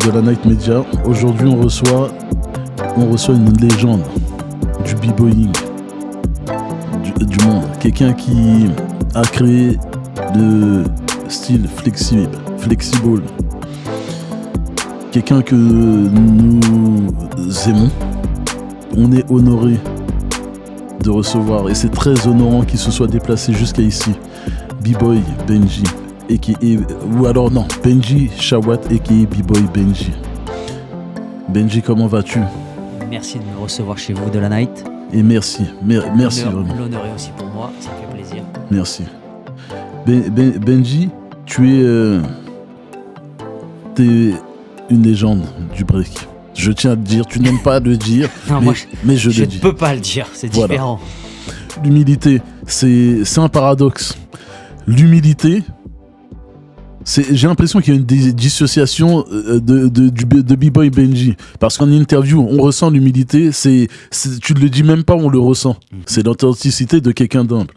de la Night Media. Aujourd'hui, on reçoit une légende du b-boying du monde. Quelqu'un qui a créé le style flexible. Quelqu'un que nous aimons. On est honoré de recevoir et c'est très honorant qu'il se soit déplacé jusqu'à ici. B-Boy Benji, Benji Shawat, a.k.a. B-Boy Benji. Benji, comment vas-tu? Merci de me recevoir chez vous de la Night. Et merci vraiment. L'honneur est aussi pour moi, ça fait plaisir. Merci. Benji, t'es une légende du break. Je tiens à te dire, tu n'aimes pas le dire, non, mais je le dis. Je ne peux pas le dire, c'est différent. Voilà. L'humilité, c'est un paradoxe. L'humilité, j'ai l'impression qu'il y a une dissociation de B-Boy Benji. Parce qu'en interview, on ressent l'humilité, tu ne le dis même pas, on le ressent. C'est l'authenticité de quelqu'un d'humble.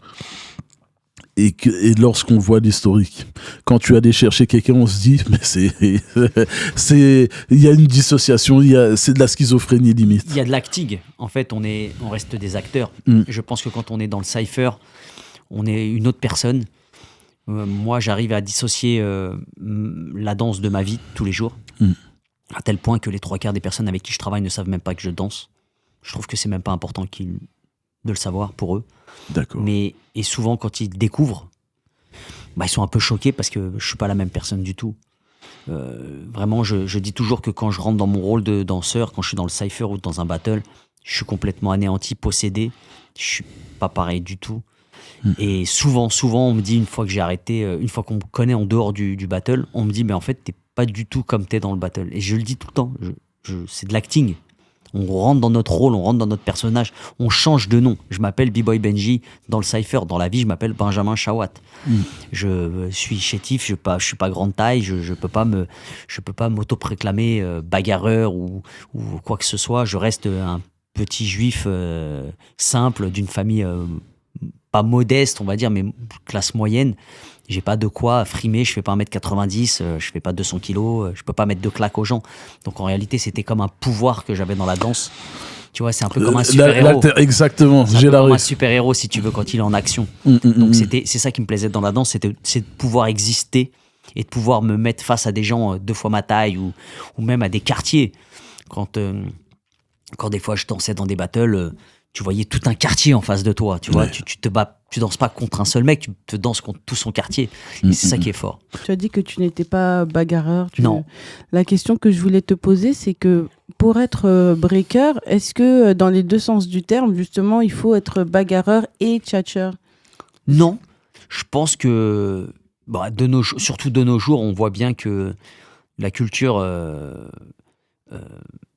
Et lorsqu'on voit l'historique, quand tu allais chercher quelqu'un, on se dit, mais il y a une dissociation, c'est de la schizophrénie limite. Il y a de l'acting. En fait, on reste des acteurs. Je pense que quand on est dans le cypher, on est une autre personne. Moi, j'arrive à dissocier la danse de ma vie tous les jours, à tel point que les 3/4 des personnes avec qui je travaille ne savent même pas que je danse. Je trouve que c'est même pas important de le savoir pour eux. D'accord. Et souvent, quand ils découvrent, ils sont un peu choqués parce que je suis pas la même personne du tout. Vraiment, je dis toujours que quand je rentre dans mon rôle de danseur, quand je suis dans le cypher ou dans un battle, je suis complètement anéanti, possédé. Je suis pas pareil du tout. Et souvent, on me dit, une fois que j'ai arrêté, une fois qu'on me connaît en dehors du battle, on me dit, mais en fait, t'es pas du tout comme t'es dans le battle. Et je le dis tout le temps, c'est de l'acting. On rentre dans notre rôle, on rentre dans notre personnage, on change de nom. Je m'appelle B-Boy Benji dans le cypher. Dans la vie, je m'appelle Benjamin Shawat. Je suis chétif, je suis pas grande taille, je peux pas m'auto-préclamer bagarreur ou quoi que ce soit. Je reste un petit juif simple d'une famille pas modeste, on va dire, mais classe moyenne. J'ai pas de quoi frimer, je fais pas 1m90, je fais pas 200 kilos, je peux pas mettre de claques aux gens. Donc en réalité, c'était comme un pouvoir que j'avais dans la danse. Tu vois, c'est un peu comme un super-héros. Exactement, c'est comme un super-héros, si tu veux, quand il est en action. Donc c'est ça qui me plaisait dans la danse, c'est de pouvoir exister et de pouvoir me mettre face à des gens 2 fois ma taille ou même à des quartiers. Quand des fois je dansais dans des battles, tu voyais tout un quartier en face de toi, tu vois, tu danses pas contre un seul mec, tu te danses contre tout son quartier. Et c'est ça qui est fort. Tu as dit que tu n'étais pas bagarreur. Non. La question que je voulais te poser, c'est que pour être breaker, est-ce que dans les 2 sens du terme, justement, il faut être bagarreur et tchatcheur? Non. Je pense que, surtout de nos jours, on voit bien que la culture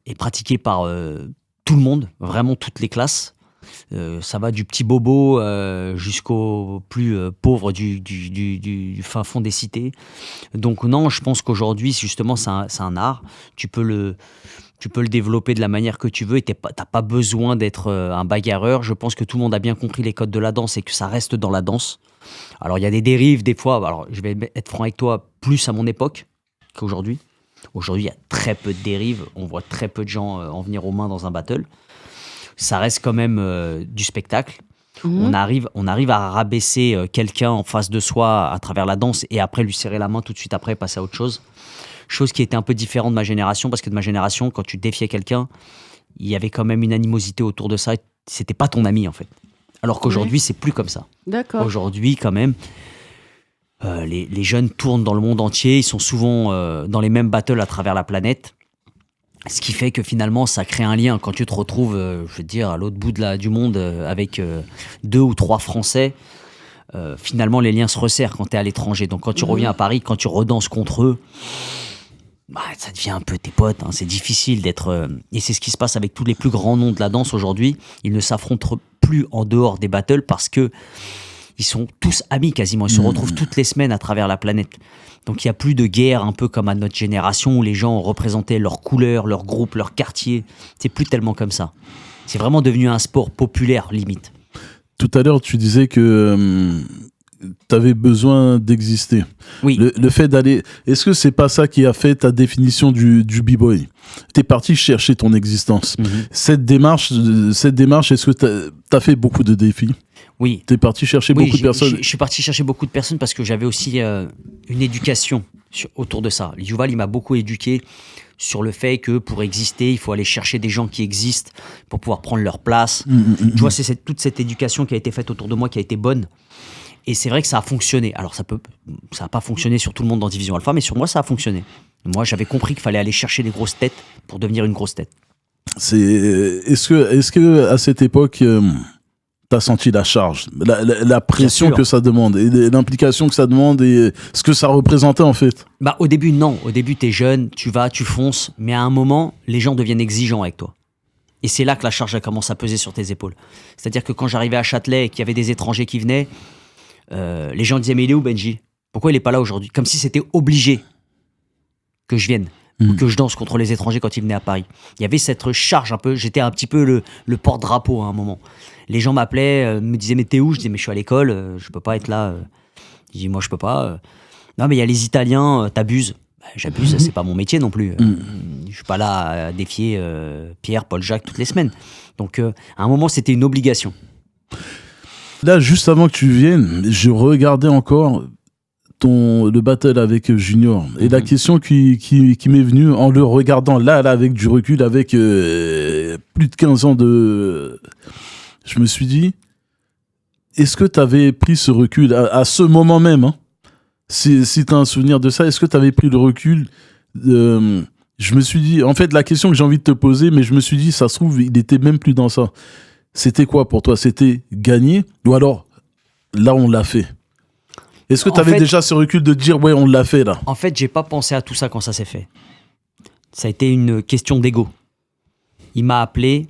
est pratiquée par tout le monde, vraiment toutes les classes. Ça va du petit bobo jusqu'au plus pauvre du fin fond des cités. Donc non, je pense qu'aujourd'hui, justement, c'est un art. Tu peux le développer de la manière que tu veux et t'as pas besoin d'être un bagarreur. Je pense que tout le monde a bien compris les codes de la danse et que ça reste dans la danse. Alors, il y a des dérives, des fois. Alors, je vais être franc avec toi, plus à mon époque qu'aujourd'hui. Aujourd'hui, il y a très peu de dérives. On voit très peu de gens en venir aux mains dans un battle. Ça reste quand même du spectacle. On arrive à rabaisser quelqu'un en face de soi à travers la danse et après lui serrer la main tout de suite après, passer à autre chose. Chose qui était un peu différente de ma génération, parce que de ma génération, quand tu défiais quelqu'un, il y avait quand même une animosité autour de ça. C'était pas ton ami, en fait. Alors qu'aujourd'hui, c'est plus comme ça. D'accord. Aujourd'hui, quand même, les jeunes tournent dans le monde entier. Ils sont souvent dans les mêmes battles à travers la planète. Ce qui fait que finalement, ça crée un lien. Quand tu te retrouves, je veux dire, à l'autre bout du monde avec 2 ou 3 Français, finalement, les liens se resserrent quand tu es à l'étranger. Donc, quand tu reviens à Paris, quand tu redanses contre eux, ça devient un peu tes potes. C'est difficile d'être... Et c'est ce qui se passe avec tous les plus grands noms de la danse aujourd'hui. Ils ne s'affrontent plus en dehors des battles parce que ils sont tous amis quasiment. Ils se retrouvent toutes les semaines à travers la planète. Donc il n'y a plus de guerre un peu comme à notre génération où les gens représentaient leur couleur, leur groupe, leur quartier. C'est plus tellement comme ça. C'est vraiment devenu un sport populaire, limite. Tout à l'heure, tu disais que t'avais besoin d'exister. Oui. Le fait d'aller... Est-ce que c'est pas ça qui a fait ta définition du b-boy? T'es parti chercher ton existence. Cette démarche, est-ce que t'as fait beaucoup de défis? Oui. T'es parti chercher beaucoup de personnes? Je suis parti chercher beaucoup de personnes parce que j'avais aussi une éducation autour de ça. Yuval, il m'a beaucoup éduqué sur le fait que pour exister, il faut aller chercher des gens qui existent pour pouvoir prendre leur place. Tu vois, c'est toute cette éducation qui a été faite autour de moi qui a été bonne. Et c'est vrai que ça a fonctionné. Alors, ça n'a pas fonctionné sur tout le monde dans Division Alpha, mais sur moi, ça a fonctionné. Moi, j'avais compris qu'il fallait aller chercher des grosses têtes pour devenir une grosse tête. Est-ce que à cette époque, t'as senti la charge, la pression que ça demande, et l'implication que ça demande, et ce que ça représentait en fait? Bah, au début, non. Au début, t'es jeune, tu fonces, mais à un moment, les gens deviennent exigeants avec toi. Et c'est là que la charge elle commence à peser sur tes épaules. C'est-à-dire que quand j'arrivais à Châtelet et qu'il y avait des étrangers qui venaient, les gens disaient, mais il est où Benji? Pourquoi il n'est pas là aujourd'hui? Comme si c'était obligé que je vienne, ou que je danse contre les étrangers quand ils venaient à Paris. Il y avait cette charge un peu, j'étais un petit peu le porte-drapeau à un moment. Les gens m'appelaient, me disaient, mais t'es où? Je disais, mais je suis à l'école, je peux pas être là. Je dis, moi je peux pas. Non, mais il y a les Italiens, t'abuses. J'abuse, c'est pas mon métier non plus. Je suis pas là à défier Pierre, Paul, Jacques toutes les semaines. Donc à un moment, c'était une obligation. Là, juste avant que tu viennes, je regardais encore le battle avec Junior. Et la question qui m'est venue en le regardant là avec du recul, avec plus de 15 ans de... Je me suis dit, est-ce que tu avais pris ce recul à ce moment même, hein? Si tu as un souvenir de ça, est-ce que tu avais pris le recul? Je me suis dit, en fait, la question que j'ai envie de te poser, mais je me suis dit, ça se trouve, il était même plus dans ça. C'était quoi pour toi? C'était gagner? Ou alors, là, on l'a fait? Est-ce que tu avais déjà ce recul de dire, ouais, on l'a fait là? En fait, j'ai pas pensé à tout ça quand ça s'est fait. Ça a été une question d'ego. Il m'a appelé,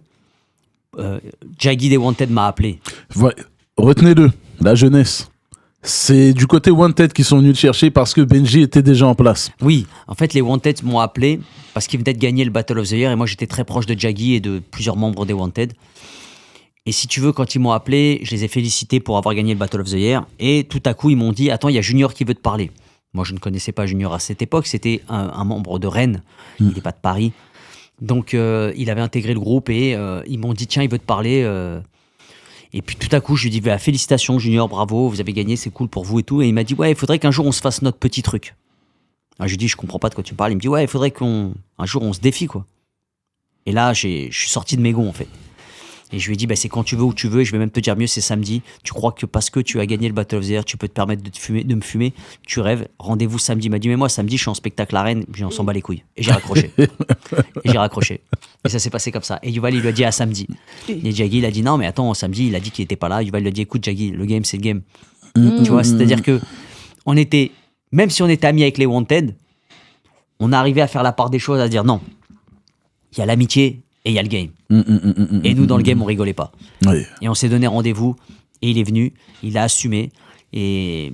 Jaggy des Wanted m'a appelé. Ouais, retenez-le, la jeunesse. C'est du côté Wanted qu'ils sont venus te chercher parce que Benji était déjà en place. Oui, en fait, les Wanted m'ont appelé parce qu'ils venaient de gagner le Battle of the Year et moi, j'étais très proche de Jaggy et de plusieurs membres des Wanted. Et si tu veux, quand ils m'ont appelé, je les ai félicités pour avoir gagné le Battle of the Year. Et tout à coup, ils m'ont dit, attends, il y a Junior qui veut te parler. Moi, je ne connaissais pas Junior à cette époque. C'était un membre de Rennes. Il n'est pas de Paris. Donc, il avait intégré le groupe et ils m'ont dit, tiens, il veut te parler. Et puis tout à coup, je lui ai dit, bah, félicitations Junior, bravo, vous avez gagné, c'est cool pour vous et tout. Et il m'a dit, ouais, il faudrait qu'un jour on se fasse notre petit truc. Alors, je lui ai dit, je comprends pas de quoi tu parles. Il me dit, ouais, il faudrait qu'un jour on se défie, quoi. Et là, je suis sorti de mes gonds, en fait. Et je lui ai dit, bah, c'est quand tu veux, où tu veux, et je vais même te dire mieux, c'est samedi. Tu crois que parce que tu as gagné le Battle of the Year, tu peux te permettre de me fumer, tu rêves, rendez-vous samedi. Il m'a dit, mais moi, samedi, je suis en spectacle à Rennes, j'en s'en bats les couilles. Et j'ai raccroché. Et ça s'est passé comme ça. Et Yuval, il lui a dit à samedi. Et Jaggy, il a dit, non, mais attends, samedi, il a dit qu'il était pas là. Yuval lui a dit, écoute, Jaggy, le game, c'est le game. Tu vois, c'est-à-dire que même si on était amis avec les Wanted, on arrivait à faire la part des choses, à dire non, il y a l'amitié et il y a le game. Et nous, dans le game, on rigolait pas. Oui. Et on s'est donné rendez-vous, et il est venu, il a assumé, et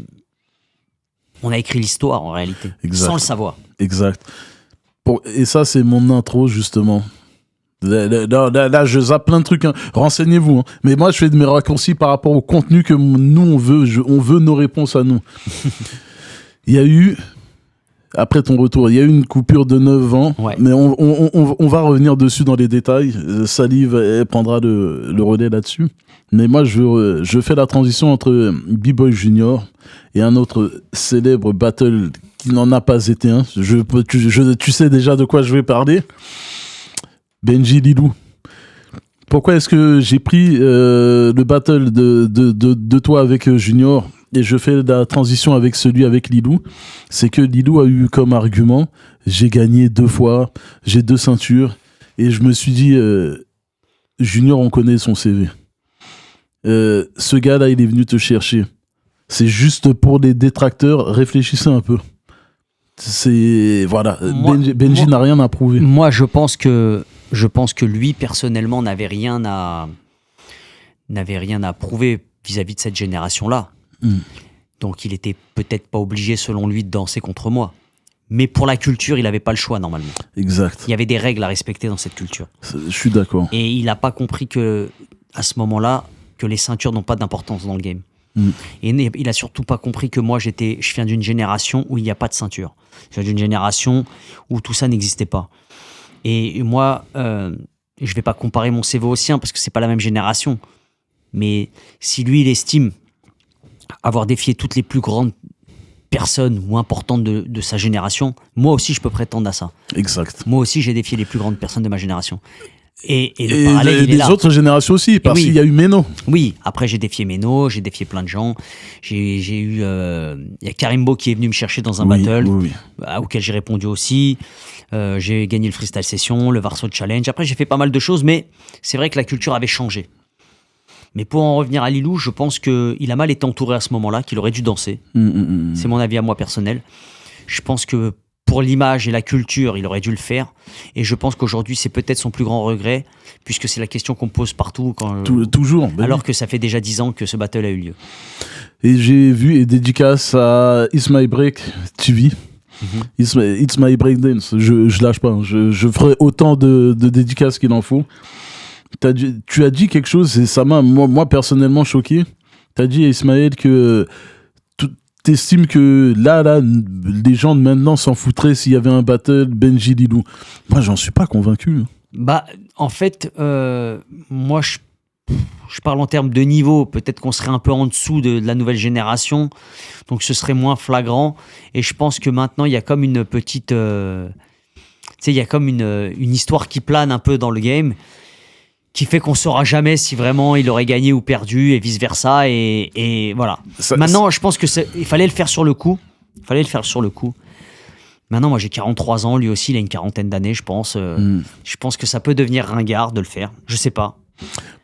on a écrit l'histoire en réalité, Exact. sans le savoir. Exact. Et ça, c'est mon intro, justement. Là, je zappe plein de trucs. Hein. Renseignez-vous. Hein. Mais moi, je fais de mes raccourcis par rapport au contenu que nous, on veut. On veut nos réponses à nous. Il y a eu... Après ton retour, il y a eu une coupure de 9 ans, Ouais. mais on va revenir dessus dans les détails. Salive, elle prendra le relais là-dessus. Mais moi, je fais la transition entre B-Boy Junior et un autre célèbre battle qui n'en a pas été un. Tu sais déjà de quoi je vais parler. Benji Lilou. Pourquoi est-ce que j'ai pris le battle de toi avec Junior et je fais la transition avec celui avec Lilou? C'est que Lilou a eu comme argument, j'ai gagné 2 fois, j'ai 2 ceintures, et je me suis dit, Junior, on connaît son CV. Ce gars-là, il est venu te chercher. C'est juste pour les détracteurs, réfléchissez un peu. Voilà, Benji n'a rien à prouver. Moi, je pense que lui, personnellement, n'avait rien à prouver vis-à-vis de cette génération-là. Donc, il était peut-être pas obligé, selon lui, de danser contre moi. Mais pour la culture, il n'avait pas le choix, normalement. Exact. Il y avait des règles à respecter dans cette culture. Je suis d'accord. Et il n'a pas compris à ce moment-là, que les ceintures n'ont pas d'importance dans le game. Et il a surtout pas compris que moi, je viens d'une génération où il n'y a pas de ceinture. Je viens d'une génération où tout ça n'existait pas. Et moi, je vais pas comparer mon CV au sien parce que c'est pas la même génération. Mais si lui, il estime avoir défié toutes les plus grandes personnes ou importantes de sa génération, moi aussi, je peux prétendre à ça. Exact. Moi aussi, j'ai défié les plus grandes personnes de ma génération. Et le parallèle, il est là. Les autres générations aussi, parce qu'il y a eu Meno. Oui, après j'ai défié Meno, j'ai défié plein de gens. Il y a Karimbo qui est venu me chercher dans un battle, auquel j'ai répondu aussi. J'ai gagné le freestyle session, le Varso Challenge. Après, j'ai fait pas mal de choses, mais c'est vrai que la culture avait changé. Mais pour en revenir à Lilou, je pense qu'il a mal été entouré à ce moment-là, qu'il aurait dû danser. C'est mon avis à moi personnel. Je pense que pour l'image et la culture, il aurait dû le faire. Et je pense qu'aujourd'hui, c'est peut-être son plus grand regret, puisque c'est la question qu'on me pose partout. Toujours. Alors que ça fait déjà 10 ans que ce battle a eu lieu. Et j'ai vu, et dédicace à It's My Break TV. It's My Break Dance. Je lâche pas. Je ferai autant de dédicaces qu'il en faut. Tu as dit quelque chose, et ça m'a, moi personnellement, choqué. Tu as dit à Ismaël que t'estimes que là, les gens de maintenant s'en foutraient s'il y avait un battle Benji Lilou. Moi, j'en suis pas convaincu. Bah, en fait, moi, je parle en termes de niveau. Peut-être qu'on serait un peu en dessous de la nouvelle génération, donc ce serait moins flagrant. Et je pense que maintenant, il y a comme une petite, tu sais, il y a comme une histoire qui plane un peu dans le game, qui fait qu'on saura jamais si vraiment il aurait gagné ou perdu et vice versa. Et voilà. Maintenant, je pense que il fallait le faire sur le coup. Maintenant, moi, j'ai 43 ans. Lui aussi, il a une quarantaine d'années, je pense. Je pense que ça peut devenir ringard de le faire. Je sais pas.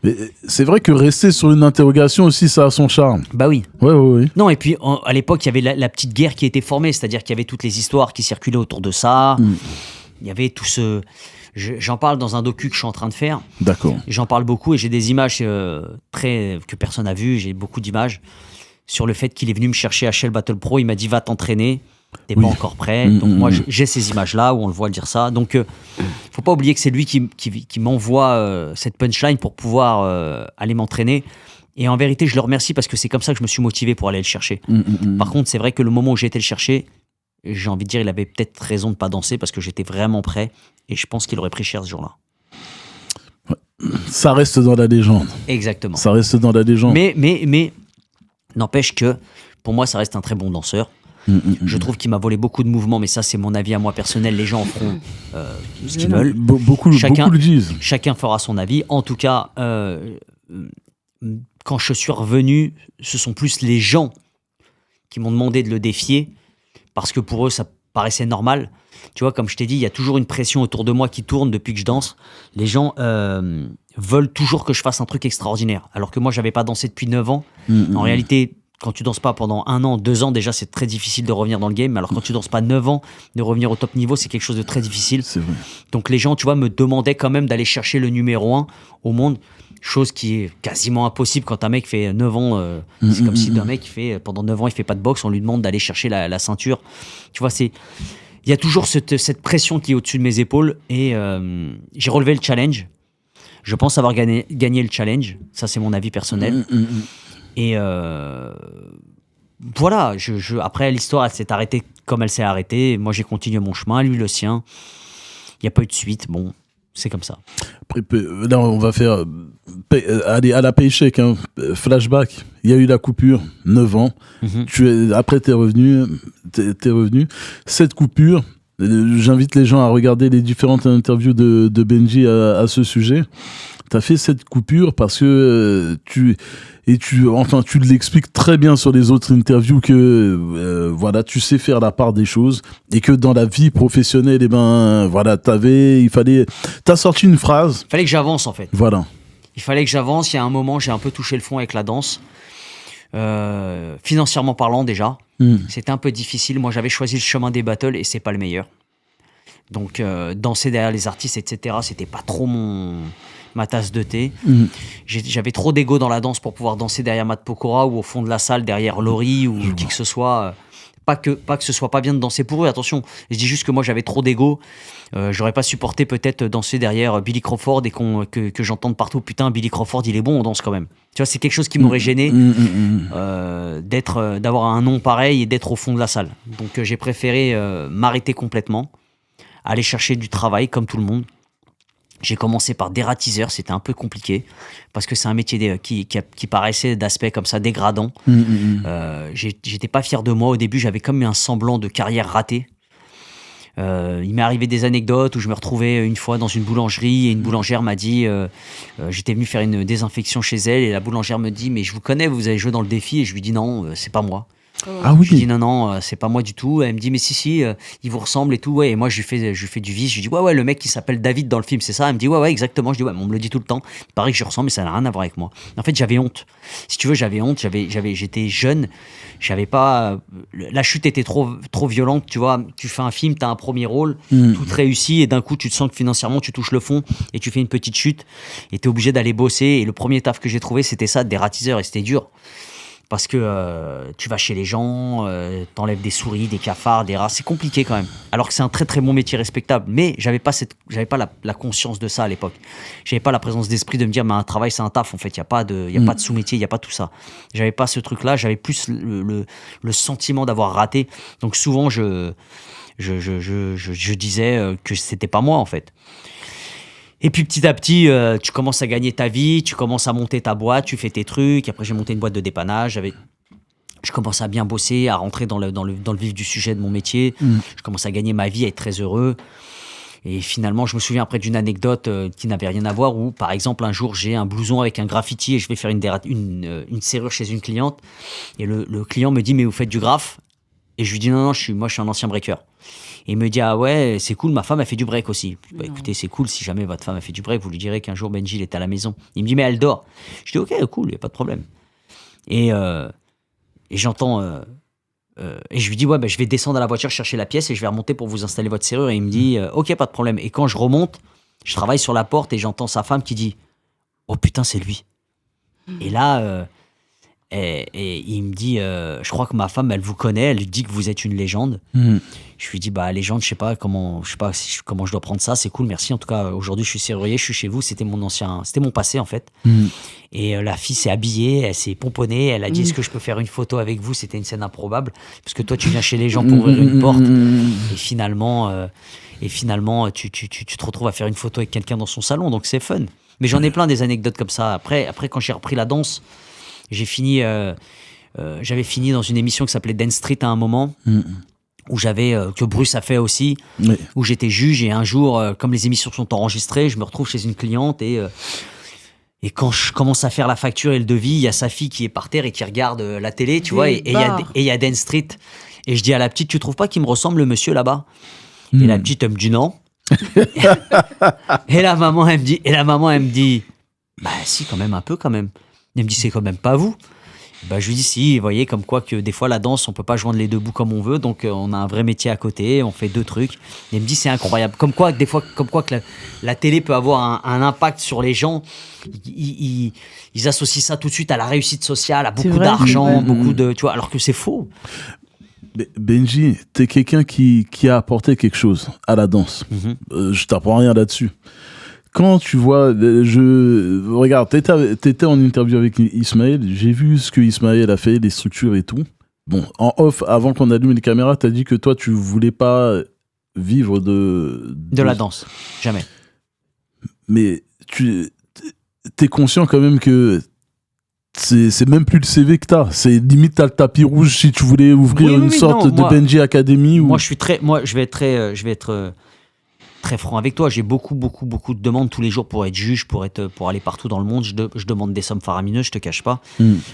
Mais c'est vrai que rester sur une interrogation aussi, ça a son charme. Bah oui. Ouais. Non, et puis, à l'époque, il y avait la petite guerre qui était formée. C'est-à-dire qu'il y avait toutes les histoires qui circulaient autour de ça. Il y avait tout ce... J'en parle dans un docu que je suis en train de faire. D'accord. J'en parle beaucoup et j'ai des images que personne n'a vues. J'ai beaucoup d'images sur le fait qu'il est venu me chercher à Shell Battle Pro. Il m'a dit va t'entraîner, t'es pas encore prêt. Donc moi j'ai ces images-là où on le voit dire ça. Donc faut pas oublier que c'est lui qui m'envoie cette punchline pour pouvoir aller m'entraîner. Et en vérité je le remercie parce que c'est comme ça que je me suis motivé pour aller le chercher. Par contre c'est vrai que le moment où j'ai été le chercher, j'ai envie de dire il avait peut-être raison de pas danser parce que j'étais vraiment prêt. Et je pense qu'il aurait pris cher ce jour-là. Ça reste dans la légende. Exactement. Ça reste dans la légende. Mais n'empêche que, pour moi, ça reste un très bon danseur. Je trouve qu'il m'a volé beaucoup de mouvements, mais ça, c'est mon avis à moi personnel. Les gens en feront ce qu'ils veulent. Beaucoup le disent. Chacun fera son avis. En tout cas, quand je suis revenu, ce sont plus les gens qui m'ont demandé de le défier, parce que pour eux, ça paraissait normal. Tu vois, comme je t'ai dit, il y a toujours une pression autour de moi qui tourne depuis que je danse. Les gens veulent toujours que je fasse un truc extraordinaire. Alors que moi, j'avais pas dansé depuis 9 ans. En réalité, quand tu danses pas pendant 1 an, 2 ans, déjà, c'est très difficile de revenir dans le game. Alors quand tu danses pas 9 ans, de revenir au top niveau, c'est quelque chose de très difficile. C'est vrai. Donc les gens, tu vois, me demandaient quand même d'aller chercher le numéro 1 au monde. Chose qui est quasiment impossible quand un mec fait 9 ans. C'est comme si un mec pendant 9 ans, il fait pas de boxe, on lui demande d'aller chercher la ceinture. Tu vois, il y a toujours cette pression qui est au-dessus de mes épaules et j'ai relevé le challenge. Je pense avoir gagné le challenge. Ça, c'est mon avis personnel. Et voilà, après, l'histoire, elle s'est arrêtée comme elle s'est arrêtée. Moi, j'ai continué mon chemin, lui le sien. Il n'y a pas eu de suite. Bon, c'est comme ça. Après, là, on va faire aller à la paycheck, hein. Flashback. Il y a eu la coupure, 9 ans. Après, t'es revenu. Cette coupure, j'invite les gens à regarder les différentes interviews de Benji à ce sujet. T'as fait cette coupure parce que tu l'expliques très bien sur les autres interviews que voilà, tu sais faire la part des choses et que dans la vie professionnelle, voilà, t'as sorti une phrase. Il fallait que j'avance en fait. Voilà. Il fallait que j'avance. Il y a un moment, j'ai un peu touché le fond avec la danse. Financièrement parlant déjà, c'était un peu difficile. Moi, j'avais choisi le chemin des battles et c'est pas le meilleur. Donc, danser derrière les artistes, etc., c'était pas trop ma tasse de thé. J'avais trop d'ego dans la danse pour pouvoir danser derrière Matt Pokora ou au fond de la salle derrière Laurie ou qui que ce soit. Pas que ce soit pas bien de danser pour eux, attention. Je dis juste que moi, j'avais trop d'ego. J'aurais pas supporté peut-être danser derrière Billy Crawford et que j'entende partout, putain, Billy Crawford, il est bon, on danse quand même. Tu vois, c'est quelque chose qui m'aurait gêné d'avoir un nom pareil et d'être au fond de la salle. Donc j'ai préféré m'arrêter complètement, aller chercher du travail comme tout le monde. J'ai commencé par dératiseur, c'était un peu compliqué parce que c'est un métier qui paraissait d'aspect comme ça dégradant. J'étais pas fier de moi au début, j'avais comme un semblant de carrière ratée. Il m'est arrivé des anecdotes où je me retrouvais une fois dans une boulangerie et une boulangère m'a dit j'étais venu faire une désinfection chez elle et la boulangère me dit mais je vous connais, vous avez joué dans le défi, et je lui dis non, c'est pas moi. Ah oui. Je lui dis non, c'est pas moi du tout. Elle me dit mais si, il vous ressemble et tout. Ouais. Et moi je lui fais du vice. Je lui dis ouais, le mec qui s'appelle David dans le film, c'est ça. Elle me dit ouais, exactement. Je dis ouais, mais on me le dit tout le temps. Il paraît que je ressemble, mais ça n'a rien à voir avec moi. En fait, j'avais honte. Si tu veux, j'avais honte. J'étais jeune. J'avais pas. La chute était trop violente. Tu vois, tu fais un film, t'as un premier rôle, tout réussit et d'un coup tu te sens que financièrement tu touches le fond et tu fais une petite chute et t'es obligé d'aller bosser. Et le premier taf que j'ai trouvé, c'était ça, des ratiseurs, et c'était dur. Parce que tu vas chez les gens, t'enlèves des souris, des cafards, des rats, c'est compliqué quand même. Alors que c'est un très très bon métier respectable. Mais j'avais pas la conscience de ça à l'époque. J'avais pas la présence d'esprit de me dire mais un travail c'est un taf en fait. Il y a pas de sous-métier, il y a pas tout ça. J'avais pas ce truc-là. J'avais plus le sentiment d'avoir raté. Donc souvent je disais que c'était pas moi en fait. Et puis petit à petit, tu commences à gagner ta vie, tu commences à monter ta boîte, tu fais tes trucs. Après, j'ai monté une boîte de dépannage. Je commence à bien bosser, à rentrer dans le vif du sujet de mon métier. Je commence à gagner ma vie, à être très heureux. Et finalement, je me souviens après d'une anecdote qui n'avait rien à voir, où par exemple, un jour, j'ai un blouson avec un graffiti et je vais faire une serrure chez une cliente. Et le client me dit, mais vous faites du graphe? Et je lui dis, non, moi, je suis un ancien breaker. Et il me dit, ah ouais, c'est cool, ma femme a fait du break aussi. Bah, écoutez, c'est cool, si jamais votre femme a fait du break, vous lui direz qu'un jour Benji il est à la maison. Il me dit, mais elle dort. Je dis, ok, cool, il n'y a pas de problème. Et j'entends, et je lui dis, ouais, bah, je vais descendre à la voiture chercher la pièce et je vais remonter pour vous installer votre serrure. Et il me dit, ok, pas de problème. Et quand je remonte, je travaille sur la porte et j'entends sa femme qui dit, oh putain, c'est lui. Et là, et il me dit, je crois que ma femme, elle vous connaît, elle lui dit que vous êtes une légende. Je lui dis, bah, légende, je sais pas comment je dois prendre ça, c'est cool, merci. En tout cas, aujourd'hui, je suis serrurier, je suis chez vous, c'était mon passé, en fait. Et la fille s'est habillée, elle s'est pomponnée, elle a dit, est-ce que je peux faire une photo avec vous? C'était une scène improbable, parce que toi, tu viens chez les gens pour ouvrir une porte, et finalement, tu te retrouves à faire une photo avec quelqu'un dans son salon, donc c'est fun. Mais j'en ai plein des anecdotes comme ça. Après, quand j'ai repris la danse, j'avais fini dans une émission qui s'appelait Dance Street à un moment, où que Bruce a fait aussi, où j'étais juge, et un jour, comme les émissions sont enregistrées, je me retrouve chez une cliente et quand je commence à faire la facture et le devis, il y a sa fille qui est par terre et qui regarde la télé, tu vois, et il y a Dance Street. Et je dis à la petite, tu trouves pas qu'il me ressemble le monsieur là-bas? Et la petite, elle me dit non. et la maman, elle me dit, bah si, quand même, un peu quand même. Elle me dit, c'est quand même pas vous. Bah, je lui dis, si, vous voyez, comme quoi que des fois, la danse, on peut pas joindre les deux bouts comme on veut, donc on a un vrai métier à côté, on fait deux trucs. Et elle me dit, c'est incroyable. Comme quoi que la télé peut avoir un impact sur les gens. Ils associent ça tout de suite à la réussite sociale, à beaucoup d'argent, beaucoup de, tu vois, alors que c'est faux. Benji, t'es quelqu'un qui a apporté quelque chose à la danse. Je t'apprends rien là-dessus. Quand tu vois, regarde, t'étais en interview avec Ismaël, j'ai vu ce que Ismaël a fait, les structures et tout. Bon, en off, avant qu'on allume les caméras, t'as dit que toi, tu voulais pas vivre de la danse, jamais. Mais t'es conscient quand même que c'est même plus le CV que t'as. C'est limite t'as le tapis rouge si tu voulais ouvrir une sorte de Benji Academy. Moi, je vais être très franc avec toi. J'ai beaucoup de demandes tous les jours pour être juge, pour aller partout dans le monde. Je demande des sommes faramineuses, je te cache pas.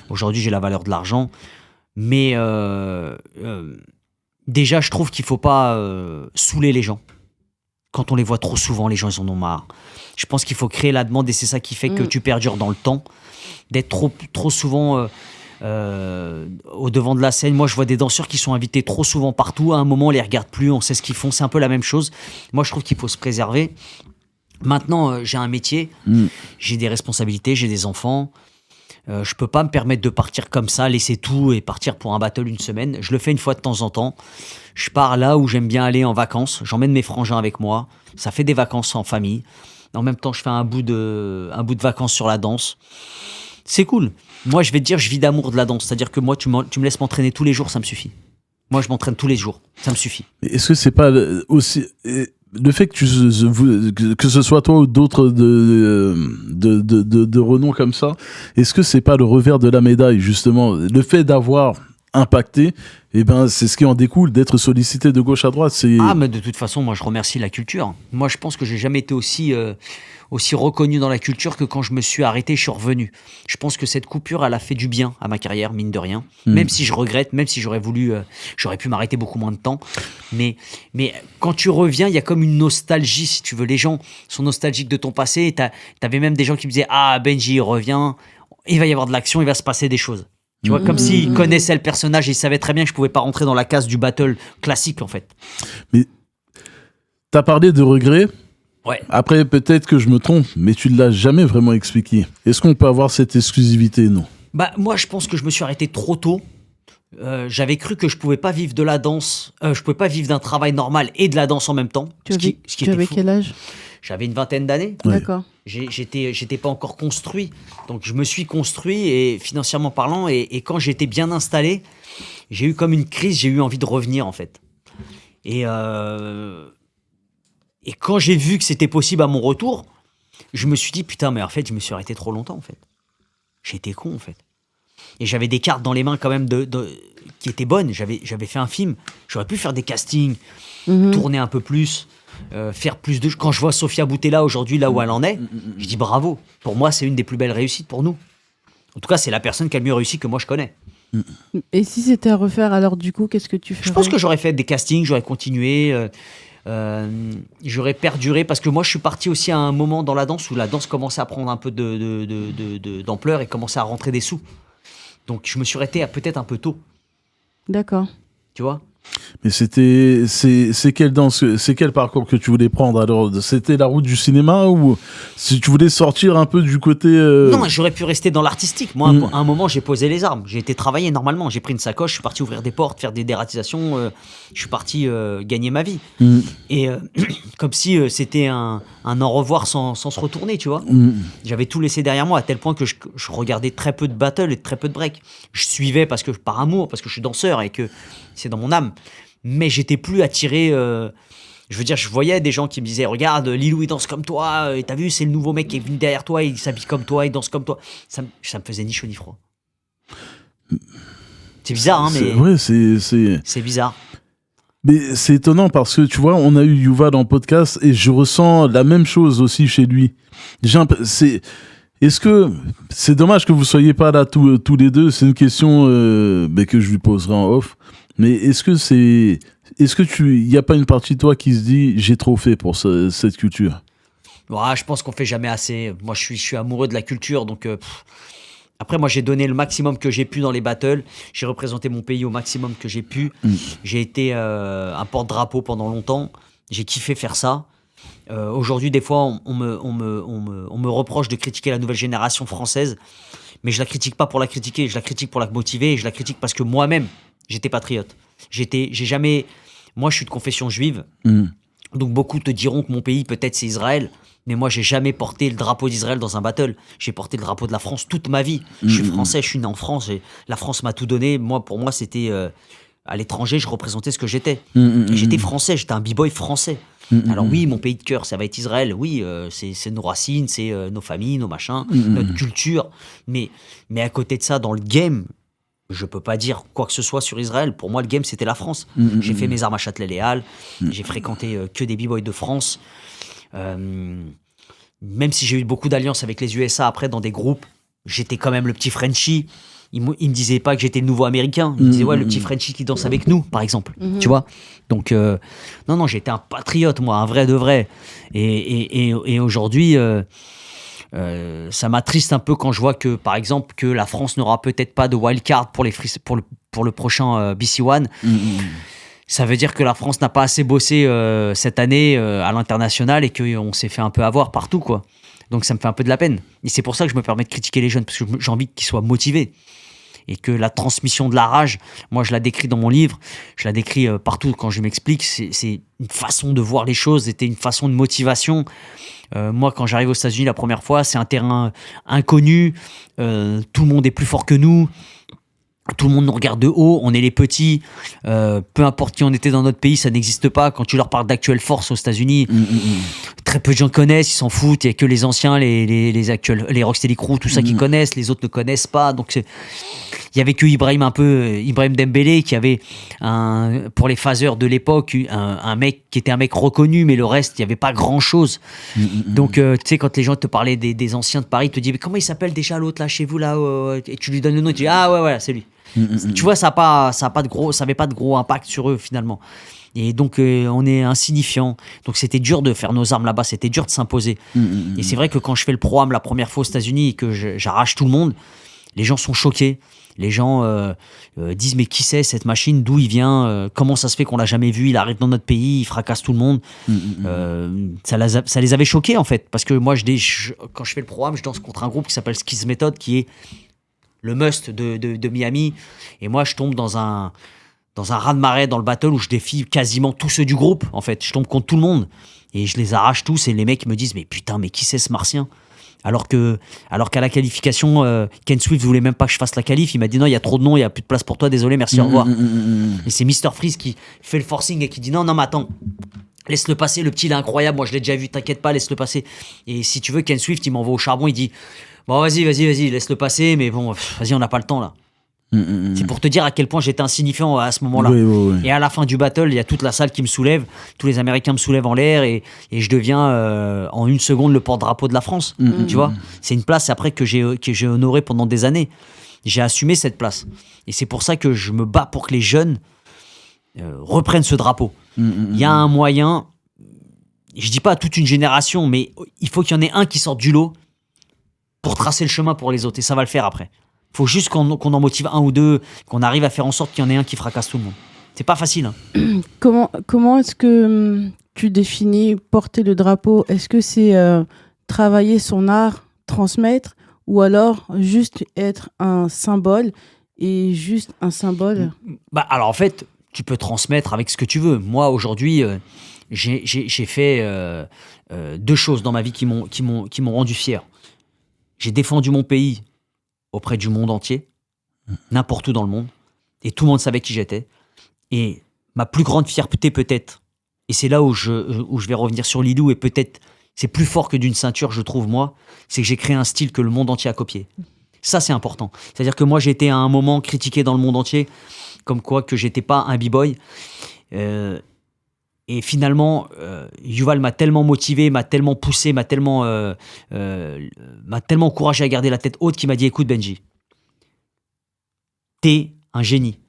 Aujourd'hui, j'ai la valeur de l'argent. Mais déjà, je trouve qu'il faut pas saouler les gens. Quand on les voit trop souvent, les gens, ils en ont marre. Je pense qu'il faut créer la demande et c'est ça qui fait que tu perdures dans le temps. D'être trop souvent au devant de la scène. Moi, je vois des danseurs qui sont invités trop souvent partout. À un moment, on les regarde plus, on sait ce qu'ils font. C'est un peu la même chose. Moi, je trouve qu'il faut se préserver. Maintenant, j'ai un métier, j'ai des responsabilités, j'ai des enfants. Je peux pas me permettre de partir comme ça, laisser tout et partir pour un battle une semaine. Je le fais une fois de temps en temps. Je pars là où j'aime bien aller en vacances. J'emmène mes frangins avec moi. Ça fait des vacances en famille. En même temps, je fais un bout de vacances sur la danse. C'est cool. Moi, je vais te dire, je vis d'amour de la danse. C'est-à-dire que moi, tu me laisses m'entraîner tous les jours, ça me suffit. Moi, je m'entraîne tous les jours. Ça me suffit. Est-ce que c'est pas aussi le fait que que ce soit toi ou d'autres de renom comme ça, est-ce que c'est pas le revers de la médaille, justement, le fait d'avoir impacté, c'est ce qui en découle, d'être sollicité de gauche à droite. Mais de toute façon, moi je remercie la culture. Moi je pense que j'ai jamais été aussi reconnu dans la culture que quand je me suis arrêté, je suis revenu. Je pense que cette coupure, elle a fait du bien à ma carrière, mine de rien. Même si je regrette, même si j'aurais pu m'arrêter beaucoup moins de temps. Mais quand tu reviens, il y a comme une nostalgie, si tu veux. Les gens sont nostalgiques de ton passé. T'avais même des gens qui me disaient « Ah, Benji, revient, il va y avoir de l'action, il va se passer des choses. » Tu vois, comme s'ils connaissaient le personnage et ils savaient très bien que je pouvais pas rentrer dans la case du battle classique, en fait. Mais t'as parlé de regrets. Ouais. Après, peut-être que je me trompe, mais tu ne l'as jamais vraiment expliqué. Est-ce qu'on peut avoir cette exclusivité? Non. Moi, je pense que je me suis arrêté trop tôt. J'avais cru que je pouvais pas vivre de la danse, je pouvais pas vivre d'un travail normal et de la danse en même temps. Tu avais quel âge? J'avais une vingtaine d'années. Ouais. D'accord. J'étais pas encore construit, donc je me suis construit et financièrement parlant. Et quand j'étais bien installé, j'ai eu comme une crise. J'ai eu envie de revenir en fait. Et quand j'ai vu que c'était possible à mon retour, je me suis dit putain, mais en fait, je me suis arrêté trop longtemps en fait. J'étais con en fait. Et j'avais des cartes dans les mains quand même qui étaient bonnes. J'avais fait un film. J'aurais pu faire des castings, tourner un peu plus, faire plus de... Quand je vois Sofia Boutella aujourd'hui, là où elle en est, je dis bravo. Pour moi, c'est une des plus belles réussites pour nous. En tout cas, c'est la personne qui a le mieux réussi que moi je connais. Et si c'était à refaire, alors du coup, qu'est-ce que tu ferais? Je pense que j'aurais fait des castings, j'aurais continué, j'aurais perduré. Parce que moi, je suis parti aussi à un moment dans la danse où la danse commençait à prendre un peu d'ampleur et commençait à rentrer des sous. Donc, je me suis arrêté peut-être un peu tôt. D'accord. Tu vois? Mais c'est quelle danse, c'est quel parcours que tu voulais prendre alors? C'était la route du cinéma ou si tu voulais sortir un peu du côté Non, j'aurais pu rester dans l'artistique. Moi, à un moment, j'ai posé les armes. J'ai été travailler normalement. J'ai pris une sacoche, je suis parti ouvrir des portes, faire des dératisations. Je suis parti gagner ma vie. Et comme si c'était un au revoir sans se retourner, tu vois. J'avais tout laissé derrière moi à tel point que je regardais très peu de battles et très peu de break. Je suivais par amour, parce que je suis danseur et que c'est dans mon âme. Mais j'étais plus attiré. Je veux dire, je voyais des gens qui me disaient regarde, Lilou il danse comme toi, et t'as vu, c'est le nouveau mec qui est venu derrière toi, il s'habille comme toi, il danse comme toi. Ça me faisait ni chaud ni froid. C'est bizarre, hein, mais. Ouais, c'est bizarre. Mais c'est étonnant parce que tu vois, on a eu Yuval en podcast et je ressens la même chose aussi chez lui. Est-ce que c'est dommage que vous soyez pas là tous les deux? C'est une question que je lui poserai en off. Mais est-ce que il y a pas une partie de toi qui se dit j'ai trop fait pour cette culture? Ouais, je pense qu'on fait jamais assez. Moi, je suis amoureux de la culture, donc. Après, moi, j'ai donné le maximum que j'ai pu dans les battles. J'ai représenté mon pays au maximum que j'ai pu. J'ai été un porte-drapeau pendant longtemps. J'ai kiffé faire ça. Aujourd'hui, des fois, on me reproche de critiquer la nouvelle génération française. Mais je la critique pas pour la critiquer. Je la critique pour la motiver. Et je la critique parce que moi-même, j'étais patriote. Moi, je suis de confession juive. Donc, beaucoup te diront que mon pays, peut-être, c'est Israël. Mais moi, j'ai jamais porté le drapeau d'Israël dans un battle. J'ai porté le drapeau de la France toute ma vie. Je suis français, je suis né en France. La France m'a tout donné. Pour moi, c'était à l'étranger, je représentais ce que j'étais. Et j'étais français, j'étais un b-boy français. Alors oui, mon pays de cœur, ça va être Israël. Oui, c'est nos racines, c'est nos familles, nos machins, notre culture. Mais à côté de ça, dans le game, je peux pas dire quoi que ce soit sur Israël. Pour moi, le game, c'était la France. J'ai fait mes armes à Châtelet-Les Halles. J'ai fréquenté que des b-boys de France. Même si j'ai eu beaucoup d'alliances avec les USA après dans des groupes, j'étais quand même le petit Frenchie. Ils me disaient pas que j'étais le nouveau américain. Ils me disaient ouais, le petit Frenchie qui danse avec nous, par exemple. Tu vois. Donc non, j'étais un patriote, moi, un vrai de vrai. Et aujourd'hui, ça m'attriste un peu quand je vois que, par exemple, que la France n'aura peut-être pas de wildcard pour le prochain BC One. Ça veut dire que la France n'a pas assez bossé cette année à l'international et qu'on s'est fait un peu avoir partout, quoi. Donc ça me fait un peu de la peine. Et c'est pour ça que je me permets de critiquer les jeunes, parce que j'ai envie qu'ils soient motivés. Et que la transmission de la rage, moi je la décris dans mon livre, je la décris partout quand je m'explique, c'est une façon de voir les choses, c'était une façon de motivation. Moi quand j'arrive aux États-Unis la première fois, c'est un terrain inconnu, tout le monde est plus fort que nous, tout le monde nous regarde de haut, on est les petits, peu importe qui on était dans notre pays, ça n'existe pas. Quand tu leur parles d'actuelle force aux États-Unis, très peu de gens connaissent, ils s'en foutent, il n'y a que les anciens, les actuels, les Rocksteady Crew, tout ça qui connaissent, les autres ne connaissent pas. Donc il y avait que Ibrahim Dembélé qui avait pour les phaseurs de l'époque un mec qui était un mec reconnu, mais le reste il n'y avait pas grand chose. Donc tu sais, quand les gens te parlaient des anciens de Paris, ils te disaient mais comment il s'appelle déjà l'autre là chez vous là, et tu lui donnes le nom et tu dis ah ouais c'est lui. Tu vois, ça avait pas de gros impact sur eux finalement. Et donc on est insignifiant. Donc c'était dur de faire nos armes là-bas, c'était dur de s'imposer. Et c'est vrai que quand je fais le pro-am la première fois aux États-Unis et que j'arrache tout le monde, les gens sont choqués. Les gens disent mais qui c'est cette machine, d'où il vient, comment ça se fait qu'on l'a jamais vu, il arrive dans notre pays, il fracasse tout le monde. Ça les avait choqués en fait, parce que moi quand je fais le pro-am, je danse contre un groupe qui s'appelle Skis Method, qui est le must de Miami, et moi je tombe dans un raz-de-marée dans le battle où je défie quasiment tous ceux du groupe en fait, je tombe contre tout le monde et je les arrache tous, et les mecs me disent mais putain, mais qui c'est ce martien, alors qu'à la qualification Ken Swift voulait même pas que je fasse la qualif, il m'a dit non, il y a trop de noms, il y a plus de place pour toi, désolé, merci, au revoir. Et c'est Mr Freeze qui fait le forcing et qui dit non mais attends, laisse-le passer, le petit il est incroyable, moi je l'ai déjà vu, t'inquiète pas, laisse-le passer. Et si tu veux, Ken Swift il m'envoie au charbon, il dit bon vas-y, laisse-le passer, mais bon, vas-y, on n'a pas le temps là. C'est pour te dire à quel point j'étais insignifiant à ce moment-là. Oui. Et à la fin du battle, il y a toute la salle qui me soulève, tous les Américains me soulèvent en l'air, et je deviens en une seconde le porte-drapeau de la France. Tu vois, c'est une place après que j'ai honorée pendant des années. J'ai assumé cette place. Et c'est pour ça que je me bats pour que les jeunes reprennent ce drapeau. Il y a un moyen, je dis pas toute une génération, mais il faut qu'il y en ait un qui sorte du lot pour tracer le chemin pour les autres, et ça va le faire après. Il faut juste qu'on en motive un ou deux, qu'on arrive à faire en sorte qu'il y en ait un qui fracasse tout le monde. C'est pas facile. Hein. Comment est-ce que tu définis porter le drapeau? Est-ce que c'est travailler son art, transmettre, ou alors juste être un symbole, et juste un symbole? Alors en fait, tu peux transmettre avec ce que tu veux. Moi aujourd'hui, j'ai fait deux choses dans ma vie qui m'ont rendu fier. J'ai défendu mon pays auprès du monde entier, n'importe où dans le monde, et tout le monde savait qui j'étais. Et ma plus grande fierté peut-être, et c'est là où je vais revenir sur Lilou, et peut-être c'est plus fort que d'une ceinture, je trouve, moi, c'est que j'ai créé un style que le monde entier a copié. Ça, c'est important. C'est-à-dire que moi, j'ai été à un moment critiqué dans le monde entier, comme quoi que j'étais pas un b-boy. Et finalement, Yuval m'a tellement motivé, m'a tellement poussé, m'a tellement encouragé à garder la tête haute, qu'il m'a dit écoute Benji, t'es un génie.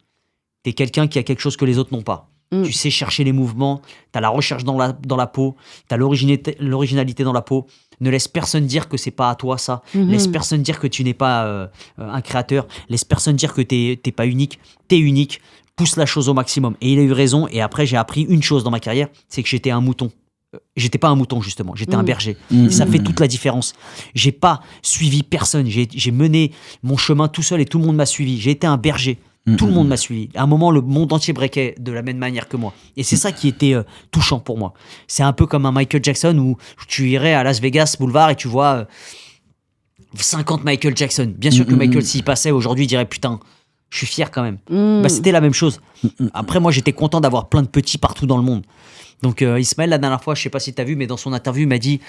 T'es quelqu'un qui a quelque chose que les autres n'ont pas. Tu sais chercher les mouvements, t'as la recherche dans la peau, t'as l'originalité dans la peau. Ne laisse personne dire que c'est pas à toi ça. Laisse personne dire que tu n'es pas un créateur. Laisse personne dire que t'es pas unique. T'es unique. Pousse la chose au maximum. Et il a eu raison. Et après, j'ai appris une chose dans ma carrière, c'est que j'étais un mouton. J'étais pas un mouton, justement. J'étais un berger. Et ça fait toute la différence. J'ai pas suivi personne. J'ai mené mon chemin tout seul et tout le monde m'a suivi. J'ai été un berger. Tout le monde m'a suivi. À un moment, le monde entier breakait de la même manière que moi. Et c'est ça qui était touchant pour moi. C'est un peu comme un Michael Jackson où tu irais à Las Vegas Boulevard et tu vois 50 Michael Jackson. Bien sûr que Michael, s'il passait aujourd'hui, il dirait putain, je suis fier quand même. C'était la même chose. Après, moi, j'étais content d'avoir plein de petits partout dans le monde. Donc, Ismaël, la dernière fois, je sais pas si tu as vu, mais dans son interview, il m'a dit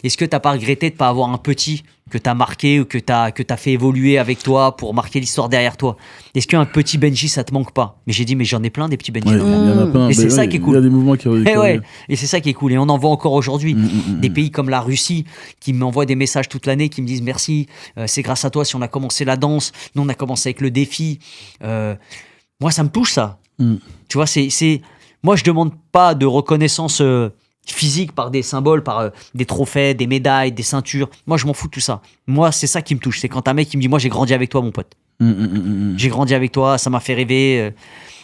est-ce que tu n'as pas regretté de ne pas avoir un petit que tu as marqué ou que tu as fait évoluer avec toi pour marquer l'histoire derrière toi? Est-ce qu'un petit Benji, ça te manque pas? Mais j'ai dit mais j'en ai plein des petits Benji. Ouais, il y en a plein. Et c'est ça qui est cool. Il y a des mouvements qui Et c'est ça qui est cool. Et on en voit encore aujourd'hui. Des pays comme la Russie qui m'envoient des messages toute l'année, qui me disent merci, c'est grâce à toi si on a commencé la danse. Nous, on a commencé avec le défi. Moi, ça me touche, ça. Tu vois, moi, je demande pas de reconnaissance physique par des symboles, par des trophées, des médailles, des ceintures. Moi, je m'en fous de tout ça. Moi, c'est ça qui me touche. C'est quand un mec qui me dit moi, j'ai grandi avec toi, mon pote. J'ai grandi avec toi, ça m'a fait rêver.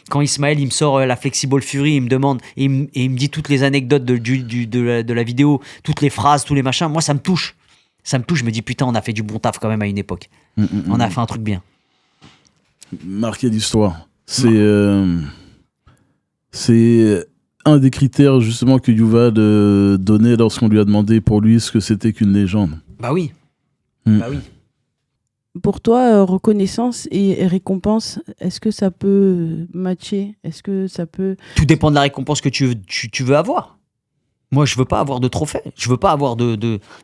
Quand Ismaël, il me sort la Flexible Fury, il me demande, et il me dit toutes les anecdotes de la vidéo, toutes les phrases, tous les machins. Moi, ça me touche. Ça me touche, je me dis putain, on a fait du bon taf quand même à une époque. On a fait un truc bien. Marquer l'histoire. C'est un des critères justement que Yuval donnait lorsqu'on lui a demandé pour lui ce que c'était qu'une légende. Bah oui. Bah oui. Pour toi, reconnaissance et récompense, est-ce que ça peut matcher? Est-ce que ça peut... Tout dépend de la récompense que tu veux avoir. Moi, je veux pas avoir de trophée. Je veux pas avoir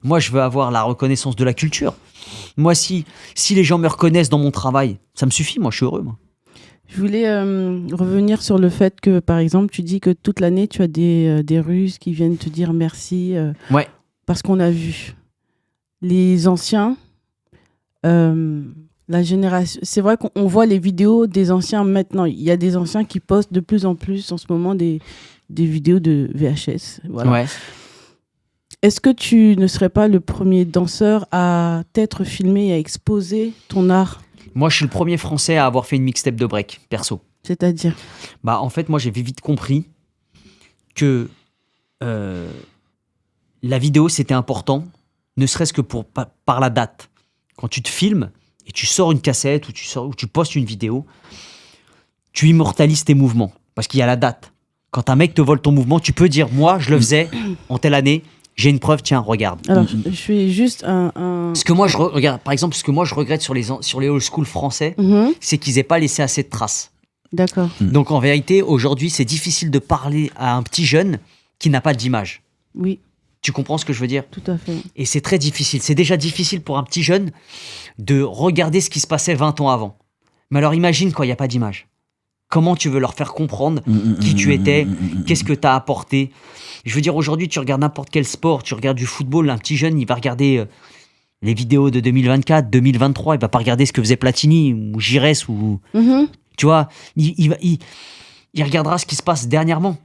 Moi, je veux avoir la reconnaissance de la culture. Moi, si les gens me reconnaissent dans mon travail, ça me suffit. Moi, je suis heureux. Moi. Je voulais revenir sur le fait que, par exemple, tu dis que toute l'année, tu as des Russes qui viennent te dire merci. Ouais. Parce qu'on a vu les anciens, la génération. C'est vrai qu'on voit les vidéos des anciens maintenant. Il y a des anciens qui postent de plus en plus en ce moment des vidéos de VHS. Voilà. Ouais. Est-ce que tu ne serais pas le premier danseur à t'être filmé et à exposer ton art? Moi, je suis le premier Français à avoir fait une mixtape de break, perso. C'est-à-dire? Bah, en fait, moi, j'ai vite compris que la vidéo, c'était important, ne serait-ce que par la date. Quand tu te filmes et tu sors une cassette ou tu postes une vidéo, tu immortalises tes mouvements parce qu'il y a la date. Quand un mec te vole ton mouvement, tu peux dire « Moi, je le faisais en telle année, j'ai une preuve, tiens, regarde. » Alors, je fais juste un... Ce que moi, regarde, par exemple, ce que moi, je regrette sur les old school français, c'est qu'ils n'aient pas laissé assez de traces. D'accord. Donc, en vérité, aujourd'hui, c'est difficile de parler à un petit jeune qui n'a pas d'image. Oui. Tu comprends ce que je veux dire? Tout à fait. Et c'est très difficile. C'est déjà difficile pour un petit jeune de regarder ce qui se passait 20 ans avant. Mais alors imagine quand il n'y a pas d'image. Comment tu veux leur faire comprendre qui tu étais, qu'est-ce que tu as apporté? Je veux dire, aujourd'hui, tu regardes n'importe quel sport, tu regardes du football, un petit jeune, il va regarder les vidéos de 2024, 2023, il va pas regarder ce que faisait Platini ou Giresse ou... Tu vois, il regardera ce qui se passe dernièrement.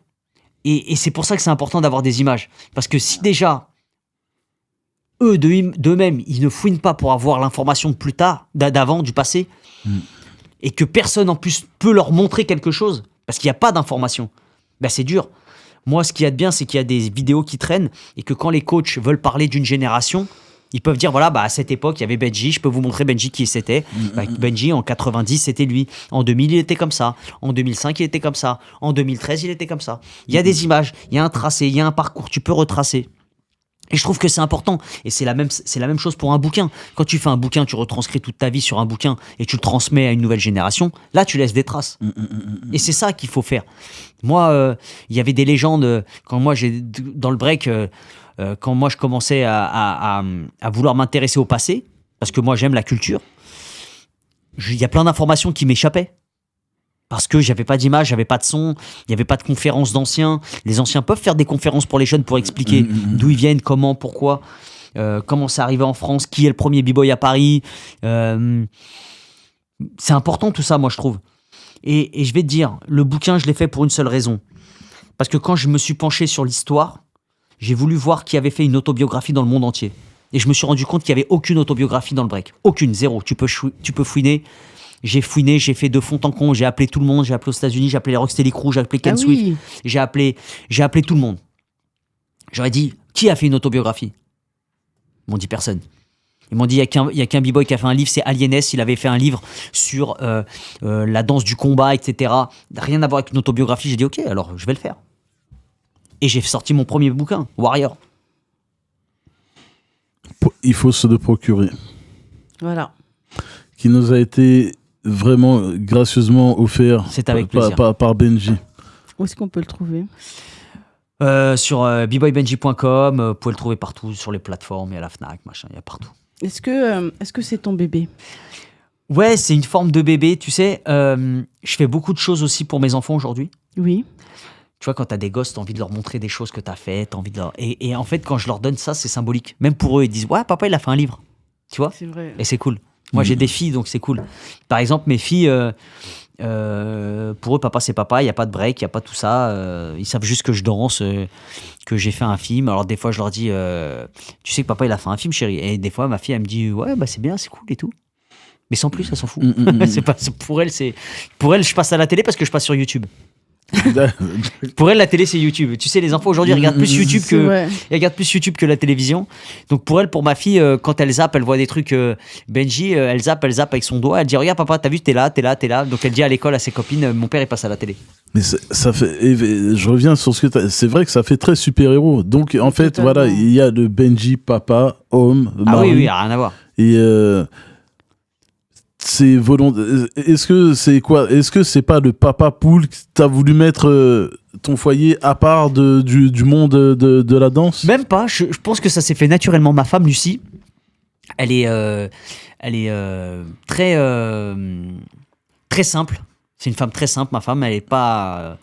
Et c'est pour ça que c'est important d'avoir des images. Parce que si déjà, eux, d'eux-mêmes, ils ne fouinent pas pour avoir l'information de plus tard, d'avant, du passé, et que personne en plus peut leur montrer quelque chose, parce qu'il n'y a pas d'information, ben c'est dur. Moi, ce qu'il y a de bien, c'est qu'il y a des vidéos qui traînent, et que quand les coachs veulent parler d'une génération, ils peuvent dire, voilà, bah, à cette époque, il y avait Benji, je peux vous montrer Benji qui c'était. Benji, en 90, c'était lui. En 2000, il était comme ça. En 2005, il était comme ça. En 2013, il était comme ça. Il y a des images, il y a un tracé, il y a un parcours, tu peux retracer. Et je trouve que c'est important. Et c'est la même chose pour un bouquin. Quand tu fais un bouquin, tu retranscris toute ta vie sur un bouquin et tu le transmets à une nouvelle génération. Là, tu laisses des traces. Et c'est ça qu'il faut faire. Moi, il y avait des légendes. Quand moi, dans le break, quand moi, je commençais à vouloir m'intéresser au passé, parce que moi, j'aime la culture, il y a plein d'informations qui m'échappaient. Parce que j'avais pas d'image, j'avais pas de son, il n'y avait pas de conférences d'anciens. Les anciens peuvent faire des conférences pour les jeunes pour expliquer d'où ils viennent, comment, pourquoi, comment c'est arrivé en France, qui est le premier b-boy à Paris. C'est important tout ça, moi, je trouve. Et je vais te dire, le bouquin, je l'ai fait pour une seule raison. Parce que quand je me suis penché sur l'histoire, j'ai voulu voir qui avait fait une autobiographie dans le monde entier. Et je me suis rendu compte qu'il n'y avait aucune autobiographie dans le break. Aucune, zéro. Tu peux fouiner. J'ai fouiné, j'ai fait de fond en comble, j'ai appelé tout le monde, j'ai appelé aux États-Unis, j'ai appelé les Rocksteady Crew, j'ai appelé Ken Swift, j'ai appelé tout le monde. J'aurais dit, qui a fait une autobiographie? Ils m'ont dit personne. Ils m'ont dit, il y a qu'un b-boy qui a fait un livre, c'est Alieness, il avait fait un livre sur la danse du combat, etc. Rien à voir avec une autobiographie. J'ai dit, ok, alors je vais le faire. Et j'ai sorti mon premier bouquin, Warrior. Il faut se le procurer. Voilà. Qui nous a été vraiment gracieusement offert avec plaisir. Par Benji. Où est-ce qu'on peut le trouver? Sur bboybenji.com, vous pouvez le trouver partout, sur les plateformes, il y a la Fnac, machin, il y a partout. Est-ce que c'est ton bébé? Ouais, c'est une forme de bébé, tu sais. Je fais beaucoup de choses aussi pour mes enfants aujourd'hui. Oui. Tu vois, quand t'as des gosses, t'as envie de leur montrer des choses que t'as faites, t'as envie de leur... Et en fait, quand je leur donne ça, c'est symbolique. Même pour eux, ils disent, ouais, papa, il a fait un livre. Tu vois? C'est vrai. Et c'est cool. Moi, j'ai des filles, donc c'est cool. Par exemple, mes filles, pour eux, papa, c'est papa, il n'y a pas de break, il n'y a pas tout ça. Ils savent juste que je danse, que j'ai fait un film. Alors, des fois, je leur dis, tu sais que papa, il a fait un film, chérie. Et des fois, ma fille, elle me dit, ouais, bah, c'est bien, c'est cool et tout. Mais sans plus, elle s'en fout. C'est pas, pour elle, je passe à la télé parce que je passe sur YouTube. Pour elle, la télé, c'est YouTube. Tu sais, les enfants aujourd'hui regardent plus YouTube C'est vrai. ils regardent plus YouTube que la télévision. Donc pour elle, pour ma fille, quand elle zappe, elle voit des trucs. Benji, elle zappe avec son doigt. Elle dit regarde papa, t'as vu, t'es là. Donc elle dit à l'école à ses copines, mon père il passe à la télé. Mais ça fait. Je reviens sur ce que c'est vrai que ça fait très super-héros. Donc en fait, Totalement. voilà, il y a le Benji, papa, homme, Ah mari. oui, rien à voir. Et c'est volontaire. Est-ce que c'est quoi? Est-ce que c'est pas le papa poule que t'as voulu mettre ton foyer à part du monde de la danse? Même pas. Je pense que ça s'est fait naturellement. Ma femme Lucie, elle est très simple. C'est une femme très simple. Ma femme, elle est pas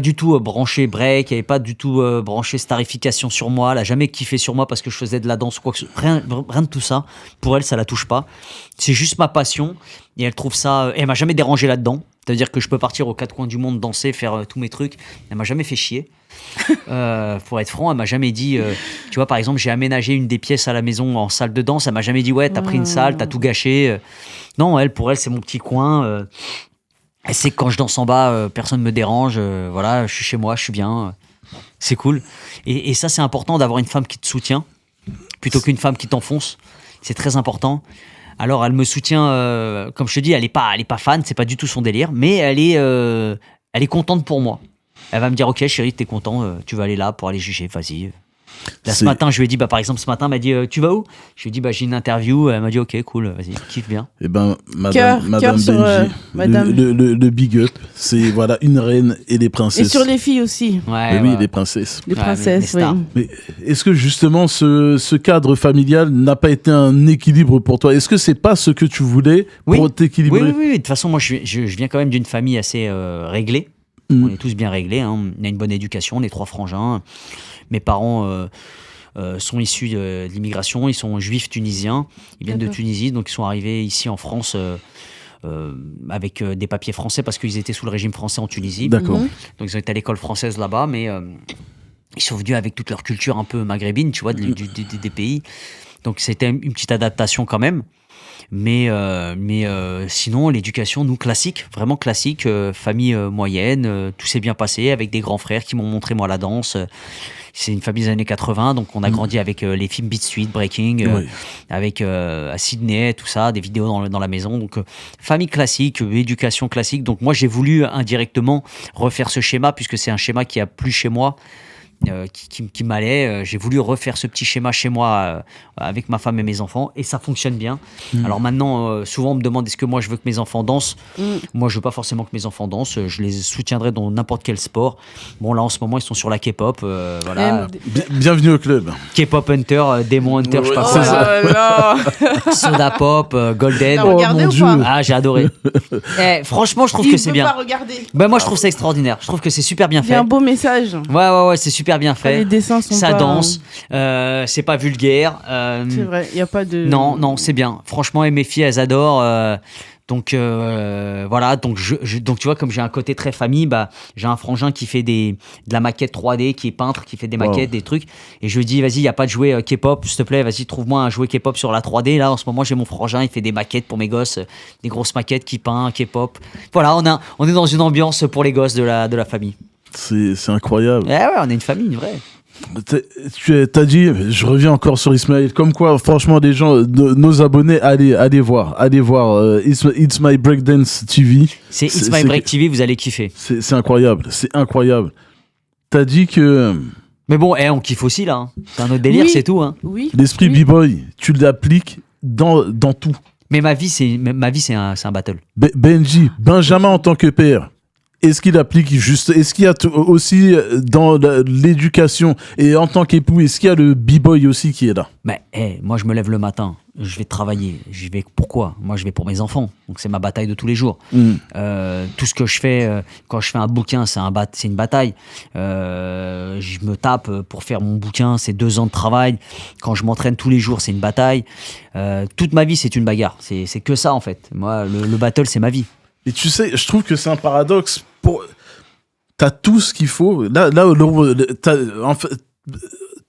du tout branchée break, elle est pas du tout branchée starification sur moi, elle a jamais kiffé sur moi parce que je faisais de la danse ou quoi que ce soit. Rien de tout ça. Pour elle, ça la touche pas. C'est juste ma passion et elle trouve ça. Elle m'a jamais dérangé là-dedans. C'est-à-dire que je peux partir aux quatre coins du monde danser, faire tous mes trucs. Elle m'a jamais fait chier. Pour être franc, elle m'a jamais dit. Tu vois, par exemple, j'ai aménagé une des pièces à la maison en salle de danse. Elle m'a jamais dit ouais, t'as pris une salle, t'as tout gâché. Non, pour elle, c'est mon petit coin. Elle sait que quand je danse en bas, personne ne me dérange. Voilà, je suis chez moi, je suis bien. C'est cool. Et ça, c'est important d'avoir une femme qui te soutient plutôt qu'une femme qui t'enfonce. C'est très important. Alors, elle me soutient, comme je te dis, elle est pas fan, c'est pas du tout son délire, mais elle est contente pour moi. Elle va me dire, ok, chérie, t'es content, tu vas aller là pour aller juger, vas-y. Là, ce matin, je lui ai dit, par exemple, ce matin, elle m'a dit, tu vas où? Je lui ai dit, j'ai une interview. Elle m'a dit, ok, cool, vas-y, kiffe bien. Eh ben, Cœur Madame sur, Benji, Madame. le big up, c'est voilà une reine et les Et princesses. sur les filles aussi. Mais oui, les princesses. Les Ouais, princesses, les stars. oui. Mais est-ce que justement ce cadre familial n'a pas été un équilibre pour toi? Est-ce que c'est pas ce que tu voulais Oui. pour t'équilibrer? Oui. De toute façon, moi, je viens quand même d'une famille assez réglée. On est tous bien réglés. Hein. On a une bonne éducation. On est 3 frangins. Mes parents sont issus de l'immigration. Ils sont juifs tunisiens. Ils viennent de D'accord. Tunisie. Donc, ils sont arrivés ici en France avec des papiers français parce qu'ils étaient sous le régime français en Tunisie. D'accord. Donc, ils ont été à l'école française là-bas. Mais ils sont venus avec toute leur culture un peu maghrébine, tu vois, des pays. Donc, c'était une petite adaptation quand même. Mais sinon, l'éducation, nous, classique, vraiment classique, famille moyenne, tout s'est bien passé avec des grands frères qui m'ont montré, moi, la danse. C'est une famille des années 80, donc on a grandi avec les films Beat Street, Breaking, Oui. avec à Sydney, tout ça, des vidéos dans la maison. Donc, famille classique, éducation classique. Donc, moi, j'ai voulu indirectement refaire ce schéma, puisque c'est un schéma qui a plu chez moi. Qui m'allait. J'ai voulu refaire ce petit schéma chez moi avec ma femme et mes enfants et ça fonctionne bien. Alors maintenant, souvent on me demande est-ce que moi je veux que mes enfants dansent. Moi je veux pas forcément que mes enfants dansent. Je les soutiendrai dans n'importe quel sport. Bon là en ce moment ils sont sur la K-pop. Voilà. Bienvenue au club. K-pop Hunter, Demon Hunter, je sais pas Oh quoi. là là. Soda Pop, Golden. T'as regardé mon ou pas? Dieu. Ah j'ai adoré. Franchement je trouve que c'est Il bien. peut pas regarder. Ben, moi je trouve ça extraordinaire. Je trouve que c'est super bien Il y a fait. un beau message. Ouais, c'est super bien fait. Les dessins sont Ça pas... danse, c'est pas vulgaire. C'est vrai, il n'y a pas de... Non, c'est bien. Franchement, et mes filles, elles adorent. Donc voilà, donc tu vois, comme j'ai un côté très famille, bah, j'ai un frangin qui fait de la maquette 3D, qui est peintre, qui fait des maquettes, des trucs. Et je lui dis, vas-y, il n'y a pas de jouet K-pop, s'il te plaît, vas-y, trouve-moi un jouet K-pop sur la 3D. Là, en ce moment, j'ai mon frangin, il fait des maquettes pour mes gosses, des grosses maquettes qui peint, K-pop. Voilà, on est dans une ambiance pour les gosses de la famille. C'est incroyable. Ouais, on est une famille, une vraie. T'as dit, je reviens encore sur Ismaël, comme quoi, franchement, les gens, nos abonnés, allez voir It's My Breakdance TV. C'est It's My Break TV, vous allez kiffer. C'est incroyable, c'est incroyable. T'as dit que Mais bon, on kiffe aussi là. Hein. C'est un autre délire, Oui. c'est tout. Hein. Oui. l'esprit oui. B-Boy, tu l'appliques dans tout. Mais ma vie, c'est un battle. Benji, Benjamin en tant que père, est-ce qu'il applique juste, est-ce qu'il y a aussi dans l'éducation et en tant qu'époux, est-ce qu'il y a le B-Boy aussi qui est là? Mais moi, je me lève le matin, je vais travailler. J'y vais pourquoi? Moi, je vais pour mes enfants. Donc, c'est ma bataille de tous les jours. Tout ce que je fais, quand je fais un bouquin, c'est une bataille. Je me tape pour faire mon bouquin, c'est 2 ans de travail. Quand je m'entraîne tous les jours, c'est une bataille. Toute ma vie, c'est une bagarre. C'est que ça, en fait. Moi, le battle, c'est ma vie. Et tu sais, je trouve que c'est un paradoxe. T'as tout ce qu'il faut. Là,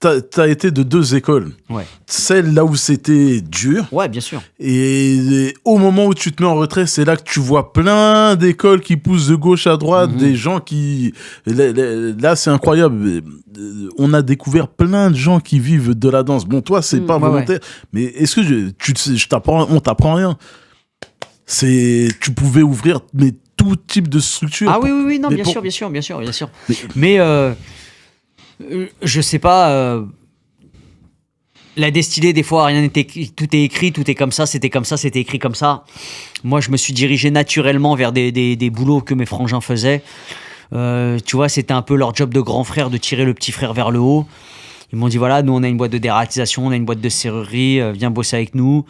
t'as été de deux écoles. Ouais. Celle là où c'était dur. Ouais, bien sûr. Et au moment où tu te mets en retrait, c'est là que tu vois plein d'écoles qui poussent de gauche à droite, des gens qui... Là, c'est incroyable. On a découvert plein de gens qui vivent de la danse. Bon, toi, c'est pas volontaire, mais est-ce que on t'apprend rien? Tu pouvais ouvrir tout type de structure. Ah oui, non, bien sûr. Mais je sais pas... La destinée, des fois, rien n'était, tout est écrit, tout est comme ça, c'était écrit comme ça. Moi, je me suis dirigé naturellement vers des boulots que mes frangins faisaient. Tu vois, c'était un peu leur job de grand frère de tirer le petit frère vers le haut. Ils m'ont dit, voilà, nous, on a une boîte de dératisation, on a une boîte de serrurerie, viens bosser avec nous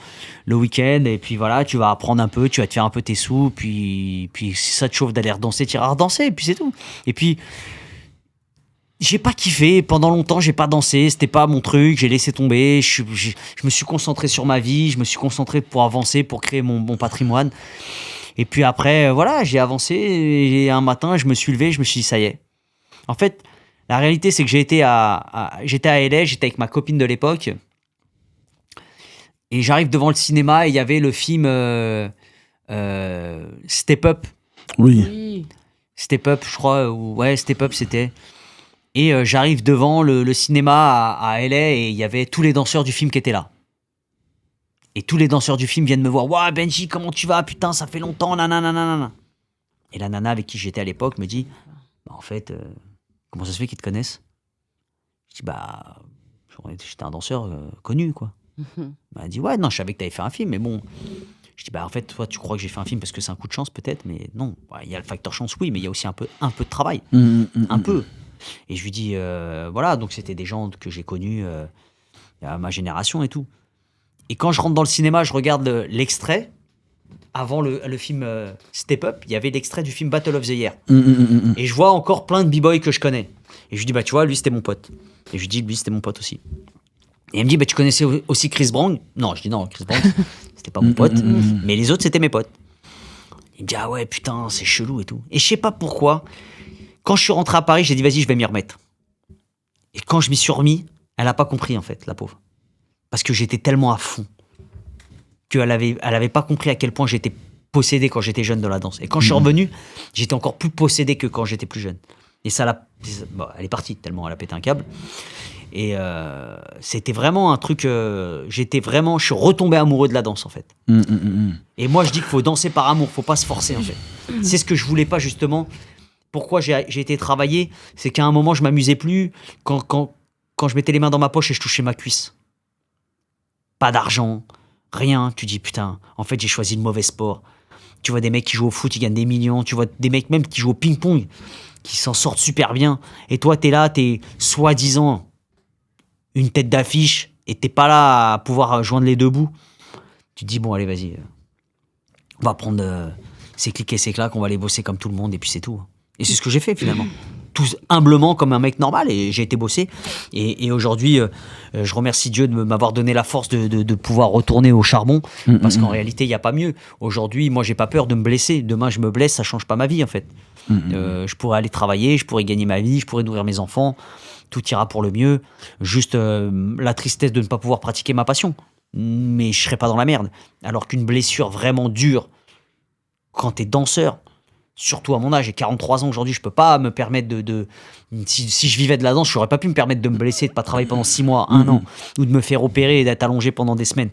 le week-end. Et puis voilà, tu vas apprendre un peu, tu vas te faire un peu tes sous. Puis si ça te chauffe d'aller redanser, tu iras redanser, et puis c'est tout. Et puis... J'ai pas kiffé, pendant longtemps j'ai pas dansé, c'était pas mon truc, j'ai laissé tomber, je me suis concentré sur ma vie, je me suis concentré pour avancer, pour créer mon patrimoine. Et puis après, voilà, j'ai avancé et un matin je me suis levé, je me suis dit ça y est. En fait, la réalité c'est que j'étais à LA, j'étais avec ma copine de l'époque et j'arrive devant le cinéma et il y avait le film Step Up. Oui. Step Up, je crois, ouais, Step Up c'était... Et j'arrive devant le cinéma à LA et il y avait tous les danseurs du film qui étaient là. Et tous les danseurs du film viennent me voir. « Waouh, Benji, comment tu vas? Putain, ça fait longtemps, nanana. » Et la nana avec qui j'étais à l'époque me dit « Bah, en fait, comment ça se fait qu'ils te connaissent ?» Je dis « Bah, j'étais un danseur connu, quoi. » Elle dit « Ouais, non, je savais que t'avais fait un film, mais bon... » Je dis, bah en fait, toi, tu crois que j'ai fait un film parce que c'est un coup de chance, peut-être, mais non. Il y a le facteur chance, oui, mais il y a aussi un peu de travail. Un peu. Et je lui dis, voilà, donc c'était des gens que j'ai connus à ma génération et tout. Et quand je rentre dans le cinéma, je regarde l'extrait. Avant le film Step Up, il y avait l'extrait du film Battle of the Year. Et je vois encore plein de b-boys que je connais. Et je lui dis, bah tu vois, lui, c'était mon pote. Et je lui dis, lui, c'était mon pote aussi. Et elle me dit, bah tu connaissais aussi Chris Brown? Non, je dis non, Chris Brown, c'était pas mon pote. Mais les autres, c'était mes potes. Il me dit, ah ouais, putain, c'est chelou et tout. Et je sais pas pourquoi... Quand je suis rentré à Paris, j'ai dit, vas-y, je vais m'y remettre. Et quand je m'y suis remis, elle n'a pas compris, en fait, la pauvre. Parce que j'étais tellement à fond qu'elle avait pas compris à quel point j'étais possédé quand j'étais jeune de la danse. Et quand je suis revenu, j'étais encore plus possédé que quand j'étais plus jeune. Et ça, elle est partie tellement elle a pété un câble. Et c'était vraiment un truc... je suis retombé amoureux de la danse, en fait. Et moi, je dis qu'il faut danser par amour, faut pas se forcer, en fait. C'est ce que je voulais pas, justement... Pourquoi j'ai été travailler, c'est qu'à un moment, je m'amusais plus quand je mettais les mains dans ma poche et je touchais ma cuisse. Pas d'argent, rien. Tu dis, putain, en fait, j'ai choisi le mauvais sport. Tu vois des mecs qui jouent au foot, ils gagnent des millions. Tu vois des mecs même qui jouent au ping-pong, qui s'en sortent super bien. Et toi, t'es là, t'es soi-disant une tête d'affiche et t'es pas là à pouvoir joindre les deux bouts. Tu te dis, bon, allez, vas-y. On va prendre ces clics et ces claques, on va aller bosser comme tout le monde et puis c'est tout. Et c'est ce que j'ai fait finalement. Tout humblement comme un mec normal et j'ai été bosser. Et aujourd'hui, je remercie Dieu de m'avoir donné la force de pouvoir retourner au charbon parce qu'en réalité, il n'y a pas mieux. Aujourd'hui, moi, j'ai pas peur de me blesser. Demain, je me blesse, ça change pas ma vie en fait. Je pourrais aller travailler, je pourrais gagner ma vie, je pourrais nourrir mes enfants. Tout ira pour le mieux. Juste la tristesse de ne pas pouvoir pratiquer ma passion. Mais je serais pas dans la merde. Alors qu'une blessure vraiment dure, quand t'es danseur, surtout à mon âge, j'ai 43 ans aujourd'hui, je peux pas me permettre si je vivais de la danse, je n'aurais pas pu me permettre de me blesser, de pas travailler pendant 6 mois, 1 an, ou de me faire opérer et d'être allongé pendant des semaines.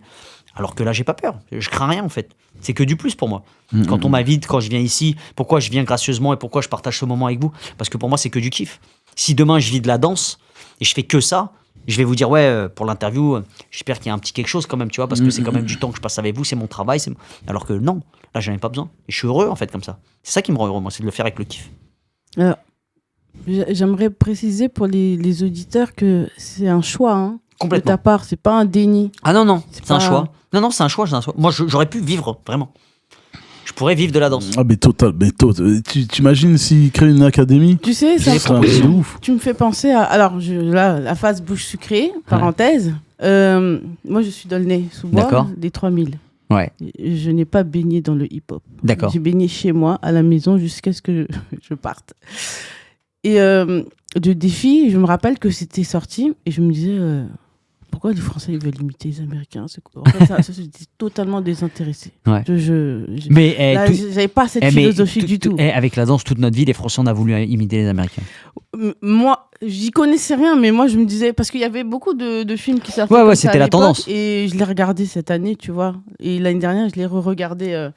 Alors que là, j'ai pas peur, je crains rien en fait. C'est que du plus pour moi. Quand on m'invite, quand je viens ici, pourquoi je viens gracieusement et pourquoi je partage ce moment avec vous? Parce que pour moi, c'est que du kiff. Si demain je vis de la danse et je fais que ça, je vais vous dire, ouais, pour l'interview, j'espère qu'il y a un petit quelque chose quand même, tu vois, parce que c'est quand même du temps que je passe avec vous, c'est mon travail. Alors que non, là, j'en ai pas besoin. Et je suis heureux, en fait, comme ça. C'est ça qui me rend heureux, moi, c'est de le faire avec le kiff. Alors, j'aimerais préciser pour les auditeurs que c'est un choix, hein, de ta part, c'est pas un déni. Ah non, c'est un choix. un choix. C'est un choix. Moi, j'aurais pu vivre, vraiment. Je pourrais vivre de la danse. Ah, mais total. Tu t'imagines s'il crée une académie? Tu sais, ça serait ouf. Tu me fais penser à... Alors, là, la phase bouche sucrée, parenthèse. Moi, je suis d'Aulnay-sous-Bois, des 3000. Ouais. Je n'ai pas baigné dans le hip-hop. D'accord. J'ai baigné chez moi, à la maison, jusqu'à ce que je parte. Et de Défi, je me rappelle que c'était sorti et je me disais pourquoi les Français ils veulent imiter les Américains. En fait, ça j'étais totalement désintéressé. Ouais. Mais j'avais pas cette philosophie du tout. Avec la danse, toute notre vie, les Français on a voulu imiter les Américains. Moi, j'y connaissais rien, mais moi je me disais parce qu'il y avait beaucoup de films qui sortaient. Ouais, c'était la tendance. Et je l'ai regardé cette année, tu vois. Et l'année dernière, je l'ai re-regardé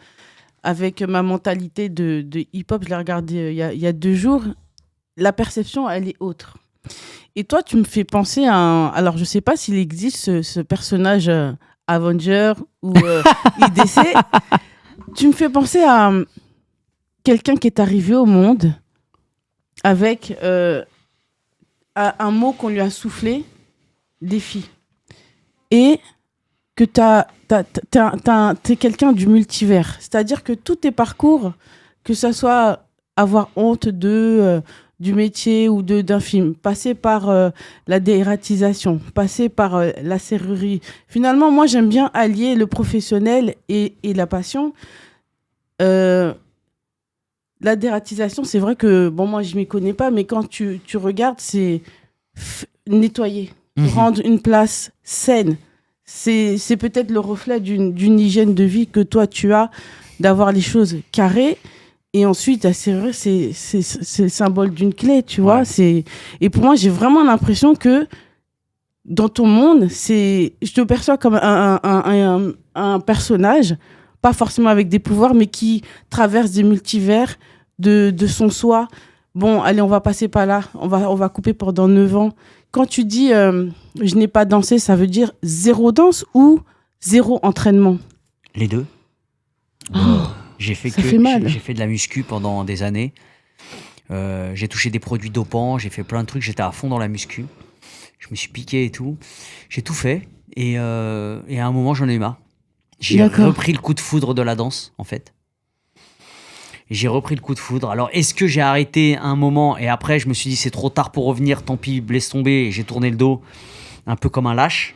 avec ma mentalité de hip-hop. Je l'ai regardé il y a 2 jours. La perception, elle est autre. Et toi, tu me fais penser à alors, je sais pas s'il existe ce personnage Avenger ou IDC. Tu me fais penser à quelqu'un qui est arrivé au monde avec un mot qu'on lui a soufflé, défi. Et que t'es quelqu'un du multivers. C'est-à-dire que tous tes parcours, que ça soit avoir honte du métier ou d'un film, passer par la dératisation, passer par la serrurerie. Finalement, moi, j'aime bien allier le professionnel et la passion. La dératisation, c'est vrai que, bon, moi, je m'y connais pas, mais quand tu regardes, c'est nettoyer, rendre une place saine. C'est peut-être le reflet d'une hygiène de vie que toi, tu as, d'avoir les choses carrées. Et ensuite, la serrure, c'est le symbole d'une clé, tu vois. Et pour moi, j'ai vraiment l'impression que dans ton monde, je te perçois comme un personnage, pas forcément avec des pouvoirs, mais qui traverse des multivers de son soi. Bon, allez, on va passer par là, on va couper pendant 9 ans. Quand tu dis je n'ai pas dansé, ça veut dire 0 danse ou 0 entraînement? Les deux. J'ai fait de la muscu pendant des années. J'ai touché des produits dopants, j'ai fait plein de trucs, j'étais à fond dans la muscu. Je me suis piqué et tout. J'ai tout fait. Et à un moment, j'en ai eu marre. J'ai repris le coup de foudre de la danse, en fait. J'ai repris le coup de foudre. Alors, est-ce que j'ai arrêté un moment et après, je me suis dit, c'est trop tard pour revenir, tant pis, laisse tomber. Et j'ai tourné le dos, un peu comme un lâche.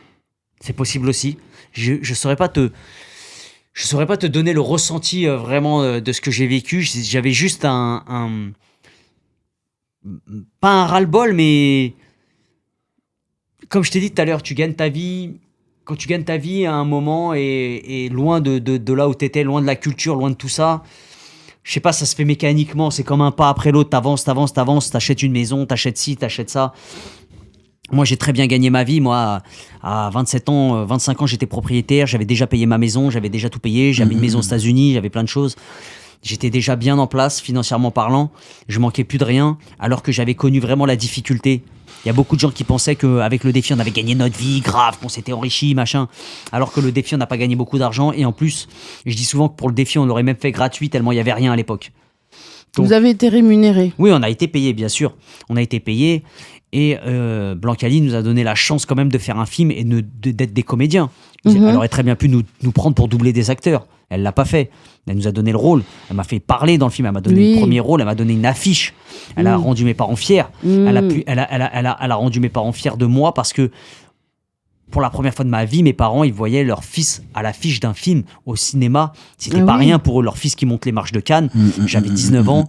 C'est possible aussi. Je saurais pas te donner le ressenti vraiment de ce que j'ai vécu. J'avais juste pas un ras-le-bol, mais comme je t'ai dit tout à l'heure, tu gagnes ta vie. Quand tu gagnes ta vie à un moment et loin de là où tu étais, loin de la culture, loin de tout ça, je sais pas, ça se fait mécaniquement. C'est comme un pas après l'autre. T'avances, t'achètes une maison, t'achètes ci, t'achètes ça. Moi, j'ai très bien gagné ma vie. Moi, à 27 ans, 25 ans, j'étais propriétaire. J'avais déjà payé ma maison. J'avais déjà tout payé. J'avais une maison aux États-Unis. J'avais plein de choses. J'étais déjà bien en place, financièrement parlant. Je manquais plus de rien, alors que j'avais connu vraiment la difficulté. Il y a beaucoup de gens qui pensaient qu'avec le défi, on avait gagné notre vie, grave, qu'on s'était enrichi, machin. Alors que le défi, on n'a pas gagné beaucoup d'argent. Et en plus, je dis souvent que pour le défi, on l'aurait même fait gratuit, tellement il n'y avait rien à l'époque. Donc, vous avez été rémunéré? Oui, on a été payé, bien sûr. On a été payé. Et Blancali nous a donné la chance quand même de faire un film et d'être des comédiens. Elle aurait très bien pu nous prendre pour doubler des acteurs. Elle l'a pas fait. Elle nous a donné le rôle. Elle m'a fait parler dans le film. Elle m'a donné le premier rôle. Elle m'a donné une affiche. Elle a rendu mes parents fiers. Elle a rendu mes parents fiers de moi parce que pour la première fois de ma vie, mes parents, ils voyaient leur fils à l'affiche d'un film au cinéma. C'était pas rien pour eux. Leur fils qui monte les marches de Cannes. J'avais 19 ans.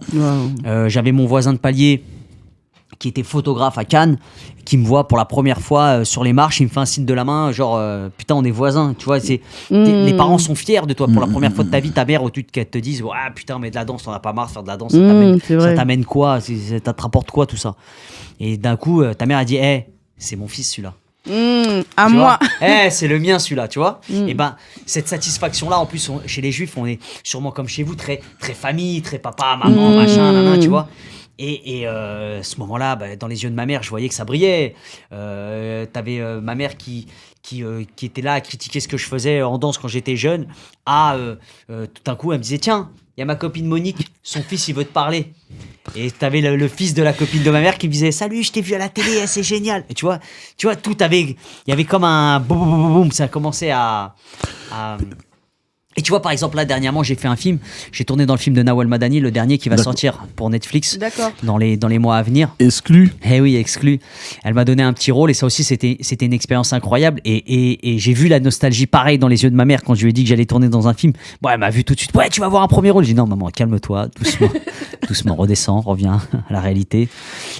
J'avais mon voisin de palier qui était photographe à Cannes, qui me voit pour la première fois sur les marches, il me fait un signe de la main, genre putain, on est voisins, tu vois. Les parents sont fiers de toi pour la première fois de ta vie. Ta mère, qu'elle te dise ah putain, mais de la danse, t'en as pas marre de faire de la danse, ça t'amène quoi, ça te rapporte quoi tout ça. Et d'un coup, ta mère a dit c'est mon fils celui-là. À tu moi. C'est le mien celui-là, tu vois. Et ben cette satisfaction là, en plus chez les juifs, on est sûrement comme chez vous, très très famille, très papa, maman, machin, nanana, tu vois. Et ce moment-là, dans les yeux de ma mère, je voyais que ça brillait. T'avais ma mère qui était là à critiquer ce que je faisais en danse quand j'étais jeune. Tout d'un coup, elle me disait tiens, il y a ma copine Monique, son fils, il veut te parler. Et t'avais le fils de la copine de ma mère qui me disait salut, je t'ai vu à la télé, c'est génial. Et tu vois, tout il y avait comme un boum, boum, boum, ça a commencé à Et tu vois, par exemple, là, dernièrement, j'ai fait un film. J'ai tourné dans le film de Nawal Madani, le dernier qui va sortir pour Netflix dans les mois à venir. Exclu. Eh oui, exclu. Elle m'a donné un petit rôle et ça aussi, c'était une expérience incroyable. Et j'ai vu la nostalgie pareil dans les yeux de ma mère quand je lui ai dit que j'allais tourner dans un film. Bon, elle m'a vu tout de suite. Ouais, tu vas avoir un premier rôle. J'ai dit non, maman, calme-toi, doucement. doucement redescend, revient à la réalité.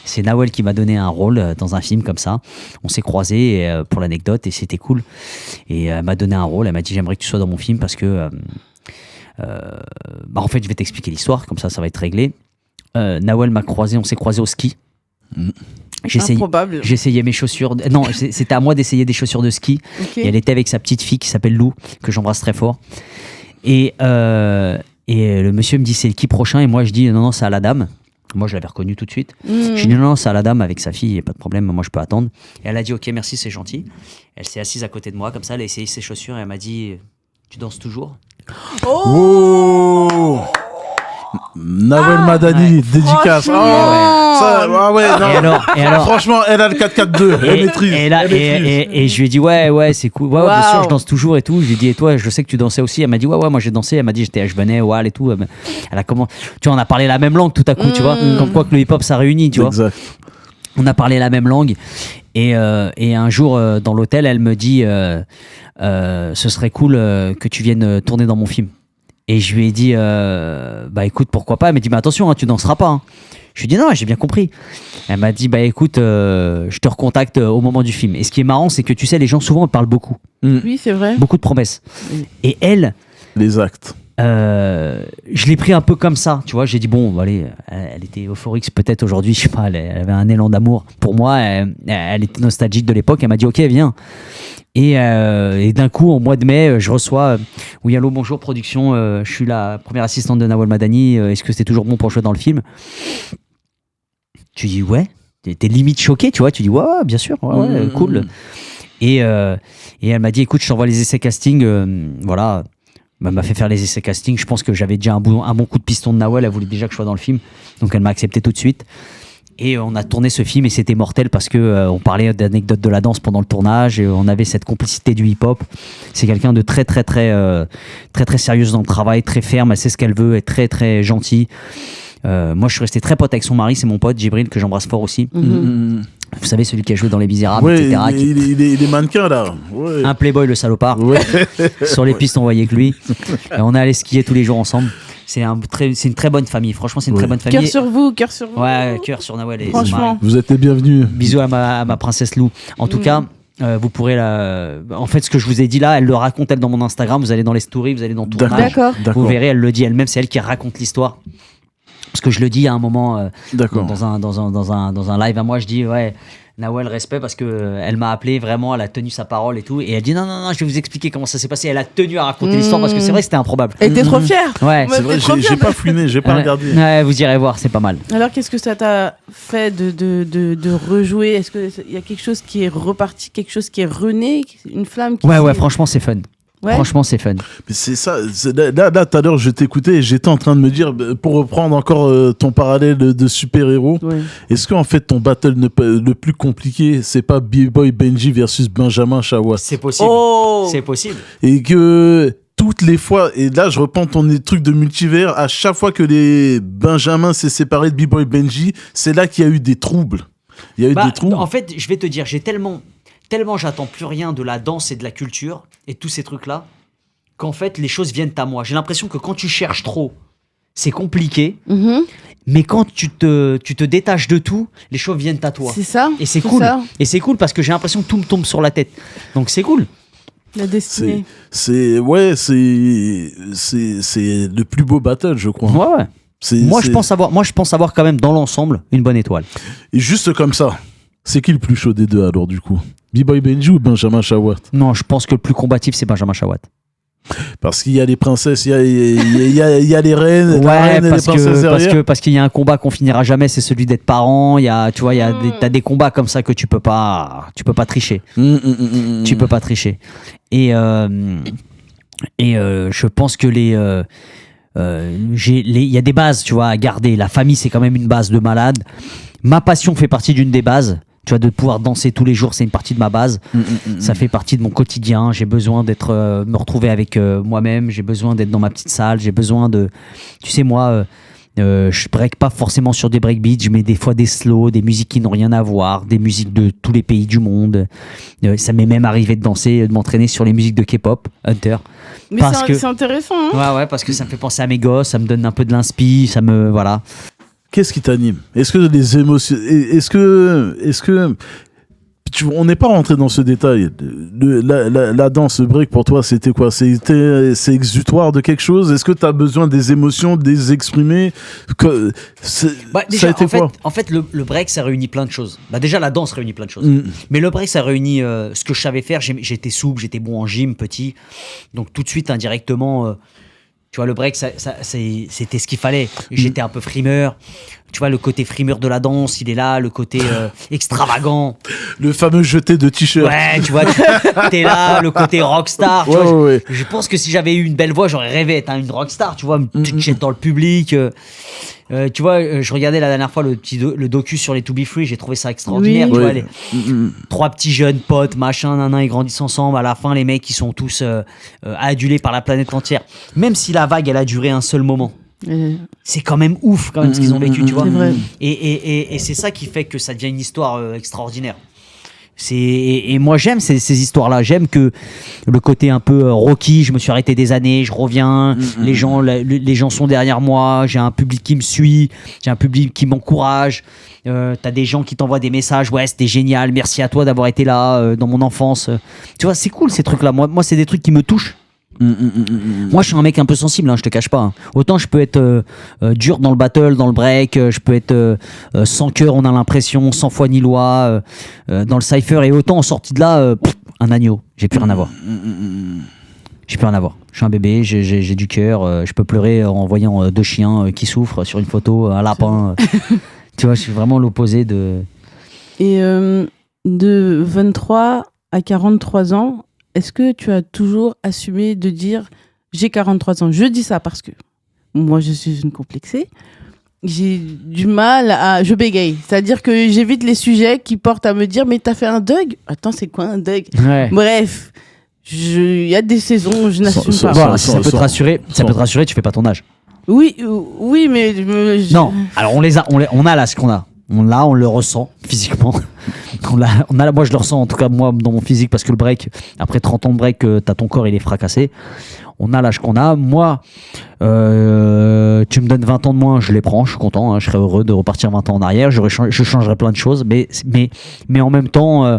C'est Nawel qui m'a donné un rôle dans un film comme ça. On s'est croisés pour l'anecdote et c'était cool. Et elle m'a donné un rôle, elle m'a dit j'aimerais que tu sois dans mon film parce que en fait je vais t'expliquer l'histoire, comme ça va être réglé. Nawel m'a croisé, on s'est croisé au ski. Improbable. J'essayais mes chaussures. Non, c'était à moi d'essayer des chaussures de ski. Okay. Et elle était avec sa petite fille qui s'appelle Lou, que j'embrasse très fort. Et le monsieur me dit c'est qui prochain? Et moi je dis non, c'est à la dame. Moi je l'avais reconnu tout de suite. Je dis non, c'est à la dame avec sa fille, il n'y a pas de problème, moi je peux attendre. Et elle a dit ok, merci, c'est gentil. Elle s'est assise à côté de moi, comme ça, elle a essayé ses chaussures et elle m'a dit tu danses toujours? Oh, Nawel Madani, dédicace. Ouais. Ça, ouais, non. Et alors Franchement, elle a le 4-4-2, elle maîtrise. Et je lui ai dit ouais, c'est cool. Ouais, bien sûr, je danse toujours et tout. Je lui ai dit et toi, je sais que tu dansais aussi. Elle m'a dit ouais, moi j'ai dansé. Elle m'a dit je venais, ouais, et tout. Elle a comment, tu vois, on a parlé la même langue tout à coup, tu vois, comme quoi que le hip-hop ça réunit, tu vois. Exact. On a parlé la même langue. Et un jour, dans l'hôtel, elle me dit ce serait cool que tu viennes tourner dans mon film. Et je lui ai dit bah écoute, pourquoi pas. Elle m'a dit mais attention, hein, tu danseras pas. Hein. Je lui ai dit non, j'ai bien compris. Elle m'a dit bah écoute, je te recontacte au moment du film. Et ce qui est marrant, c'est que tu sais, les gens souvent parlent beaucoup. Oui, c'est vrai. Beaucoup de promesses. Et elle, les actes. je l'ai pris un peu comme ça, tu vois. J'ai dit bon, allez, elle était euphorique peut-être aujourd'hui, je sais pas, elle avait un élan d'amour pour moi. Elle était nostalgique de l'époque. Elle m'a dit ok, viens. Et d'un coup, au mois de mai, je reçois oui, allô, bonjour, production, je suis la première assistante de Nawel Madani, est-ce que c'est toujours bon pour jouer dans le film? Tu dis ouais, t'es limite choqué, tu vois, tu dis ouais, bien sûr, ouais, cool. Et elle m'a dit écoute, je t'envoie les essais casting, voilà. Elle m'a fait faire les essais casting, je pense que j'avais déjà un bon coup de piston de Nawel, elle voulait déjà que je sois dans le film, donc elle m'a accepté tout de suite. Et on a tourné ce film et c'était mortel parce que on parlait d'anecdotes de la danse pendant le tournage et on avait cette complicité du hip-hop. C'est quelqu'un de très sérieuse dans le travail, très ferme, elle sait ce qu'elle veut, est très très gentille. Moi je suis resté très pote avec son mari, c'est mon pote Djibril que j'embrasse fort aussi. Vous savez, celui qui a joué dans Les Misérables, ouais, etc. Il est mannequin là. Ouais. Un playboy, le salopard. Ouais. Sur les pistes on voyait que lui. On est allé skier tous les jours ensemble. C'est une très bonne famille. Franchement, c'est une très bonne famille. Cœur sur vous, cœur sur vous. Ouais, cœur sur Nawel. Franchement. Vous êtes les bienvenus. Bisous à ma princesse Lou. En tout cas, vous pourrez en fait, ce que je vous ai dit là, elle le raconte elle dans mon Instagram. Vous allez dans les stories, vous allez dans le tournage. D'accord. Vous verrez, elle le dit elle-même. C'est elle qui raconte l'histoire. Parce que je le dis à un moment dans un live à moi, je dis ouais. Nawel, respect, parce qu'elle m'a appelé, vraiment, elle a tenu sa parole et tout. Et elle dit non, je vais vous expliquer comment ça s'est passé. Elle a tenu à raconter l'histoire parce que c'est vrai que c'était improbable. Elle était trop fière. Ouais, c'est vrai, j'ai pas fouiné, j'ai pas regardé. Ouais, vous irez voir, c'est pas mal. Alors, qu'est-ce que ça t'a fait de rejouer? Est-ce qu'il y a quelque chose qui est reparti, quelque chose qui est rené, une flamme qui Ouais, franchement, c'est fun. Ouais. Franchement, c'est fun. Mais c'est ça. Là, tout à l'heure, je t'écoutais et j'étais en train de me dire, pour reprendre encore ton parallèle de super-héros, est-ce qu'en fait, ton battle le plus compliqué, c'est pas B-Boy Benji versus Benjamin Shawat? C'est possible. C'est possible. Et que toutes les fois, et là, je reprends ton truc de multivers, à chaque fois que les Benjamin s'est séparé de B-Boy Benji, c'est là qu'il y a eu des troubles. Il y a eu des troubles. En fait, je vais te dire, j'ai tellement j'attends plus rien de la danse et de la culture et tous ces trucs-là, qu'en fait, les choses viennent à moi. J'ai l'impression que quand tu cherches trop, c'est compliqué, mais quand tu te détaches de tout, les choses viennent à toi. C'est ça. Et c'est cool. Et c'est cool parce que j'ai l'impression que tout me tombe sur la tête. Donc c'est cool. La destinée. C'est le plus beau battle, je crois. Ouais. Je pense avoir quand même dans l'ensemble une bonne étoile. Et juste comme ça, c'est qui le plus chaud des deux alors du coup? B-Boy Benji ou Benjamin Shawat? Non, je pense que le plus combatif c'est Benjamin Shawat. Parce qu'il y a les princesses, il y a les reines, ouais, parce qu'il y a un combat qu'on finira jamais, c'est celui d'être parent. T'as des combats comme ça que tu peux pas tricher. Tu peux pas tricher. Et je pense que il y a des bases, tu vois, à garder. La famille, c'est quand même une base de malade. Ma passion fait partie d'une des bases. Tu vois, de pouvoir danser tous les jours, c'est une partie de ma base. Ça fait partie de mon quotidien. J'ai besoin me retrouver avec moi-même. J'ai besoin d'être dans ma petite salle. J'ai besoin de... Tu sais, moi, Je break pas forcément sur des breakbeats, je mets des fois des slows, des musiques qui n'ont rien à voir, des musiques de tous les pays du monde. Ça m'est même arrivé de danser, de m'entraîner sur les musiques de K-pop, Hunter. Mais c'est intéressant. Hein, ouais, parce que ça me fait penser à mes gosses, ça me donne un peu de l'inspi, ça me... Voilà. Qu'est-ce qui t'anime? Est-ce que les émotions... Est-ce que on n'est pas rentré dans ce détail. La danse, le break, pour toi, c'était quoi? C'est exutoire de quelque chose? Est-ce que tu as besoin des émotions, de les exprimer? Déjà, ça a été quoi? En fait, le break, ça réunit plein de choses. Déjà, la danse réunit plein de choses. Mais le break, ça réunit ce que je savais faire. J'étais souple, j'étais bon en gym, petit. Donc, tout de suite, indirectement... tu vois, le break, c'était ce qu'il fallait. J'étais un peu frimeur. Tu vois, le côté frimeur de la danse, il est là. Le côté extravagant. Le fameux jeté de t-shirt. Ouais, tu vois, t'es là. Le côté rockstar. Tu vois, je pense que si j'avais eu une belle voix, j'aurais rêvé d'être une rockstar. Tu vois, me toucher dans le public. Tu vois, je regardais la dernière fois le docu sur les To Be Free. J'ai trouvé ça extraordinaire. Tu vois, les trois petits jeunes potes, machin, nanan, ils grandissent ensemble. À la fin, les mecs, ils sont tous adulés par la planète entière. Même si la vague, elle a duré un seul moment. C'est quand même ouf ce qu'ils ont vécu, tu vois. C'est vrai. Et c'est ça qui fait que ça devient une histoire extraordinaire. Et moi j'aime ces histoires-là. J'aime que le côté un peu Rocky, je me suis arrêté des années, je reviens, les gens sont derrière moi, j'ai un public qui me suit, j'ai un public qui m'encourage. T'as des gens qui t'envoient des messages, ouais c'était génial, merci à toi d'avoir été là dans mon enfance. Tu vois, c'est cool ces trucs-là. Moi c'est des trucs qui me touchent. Moi je suis un mec un peu sensible, je te cache pas. Hein. Autant je peux être dur dans le battle, dans le break, je peux être sans cœur, on a l'impression, sans foi ni loi dans le cypher, et autant en sortie de là, un agneau, j'ai plus rien à voir. J'ai plus rien à voir. Je suis un bébé, j'ai du cœur, je peux pleurer en voyant deux chiens qui souffrent sur une photo, un lapin. Tu vois, je suis vraiment l'opposé de... Et de 23 à 43 ans, est-ce que tu as toujours assumé de dire j'ai 43 ans? Je dis ça parce que moi je suis une complexée. J'ai du mal à... Je bégaye. C'est-à-dire que j'évite les sujets qui portent à me dire mais t'as fait un deuil? Attends, c'est quoi un deuil? Bref, il y a des saisons où je n'assume pas. Voilà, si ça peut te rassurer, tu fais pas ton âge. Oui, mais... Non, alors on a l'âge qu'on a. On le ressent physiquement. Moi, je le ressens, en tout cas, moi, dans mon physique, parce que le break, après 30 ans de break, t'as ton corps, il est fracassé. On a l'âge qu'on a. Moi, tu me donnes 20 ans de moins, je les prends, je suis content, je serais heureux de repartir 20 ans en arrière. Je changerais plein de choses, mais en même temps,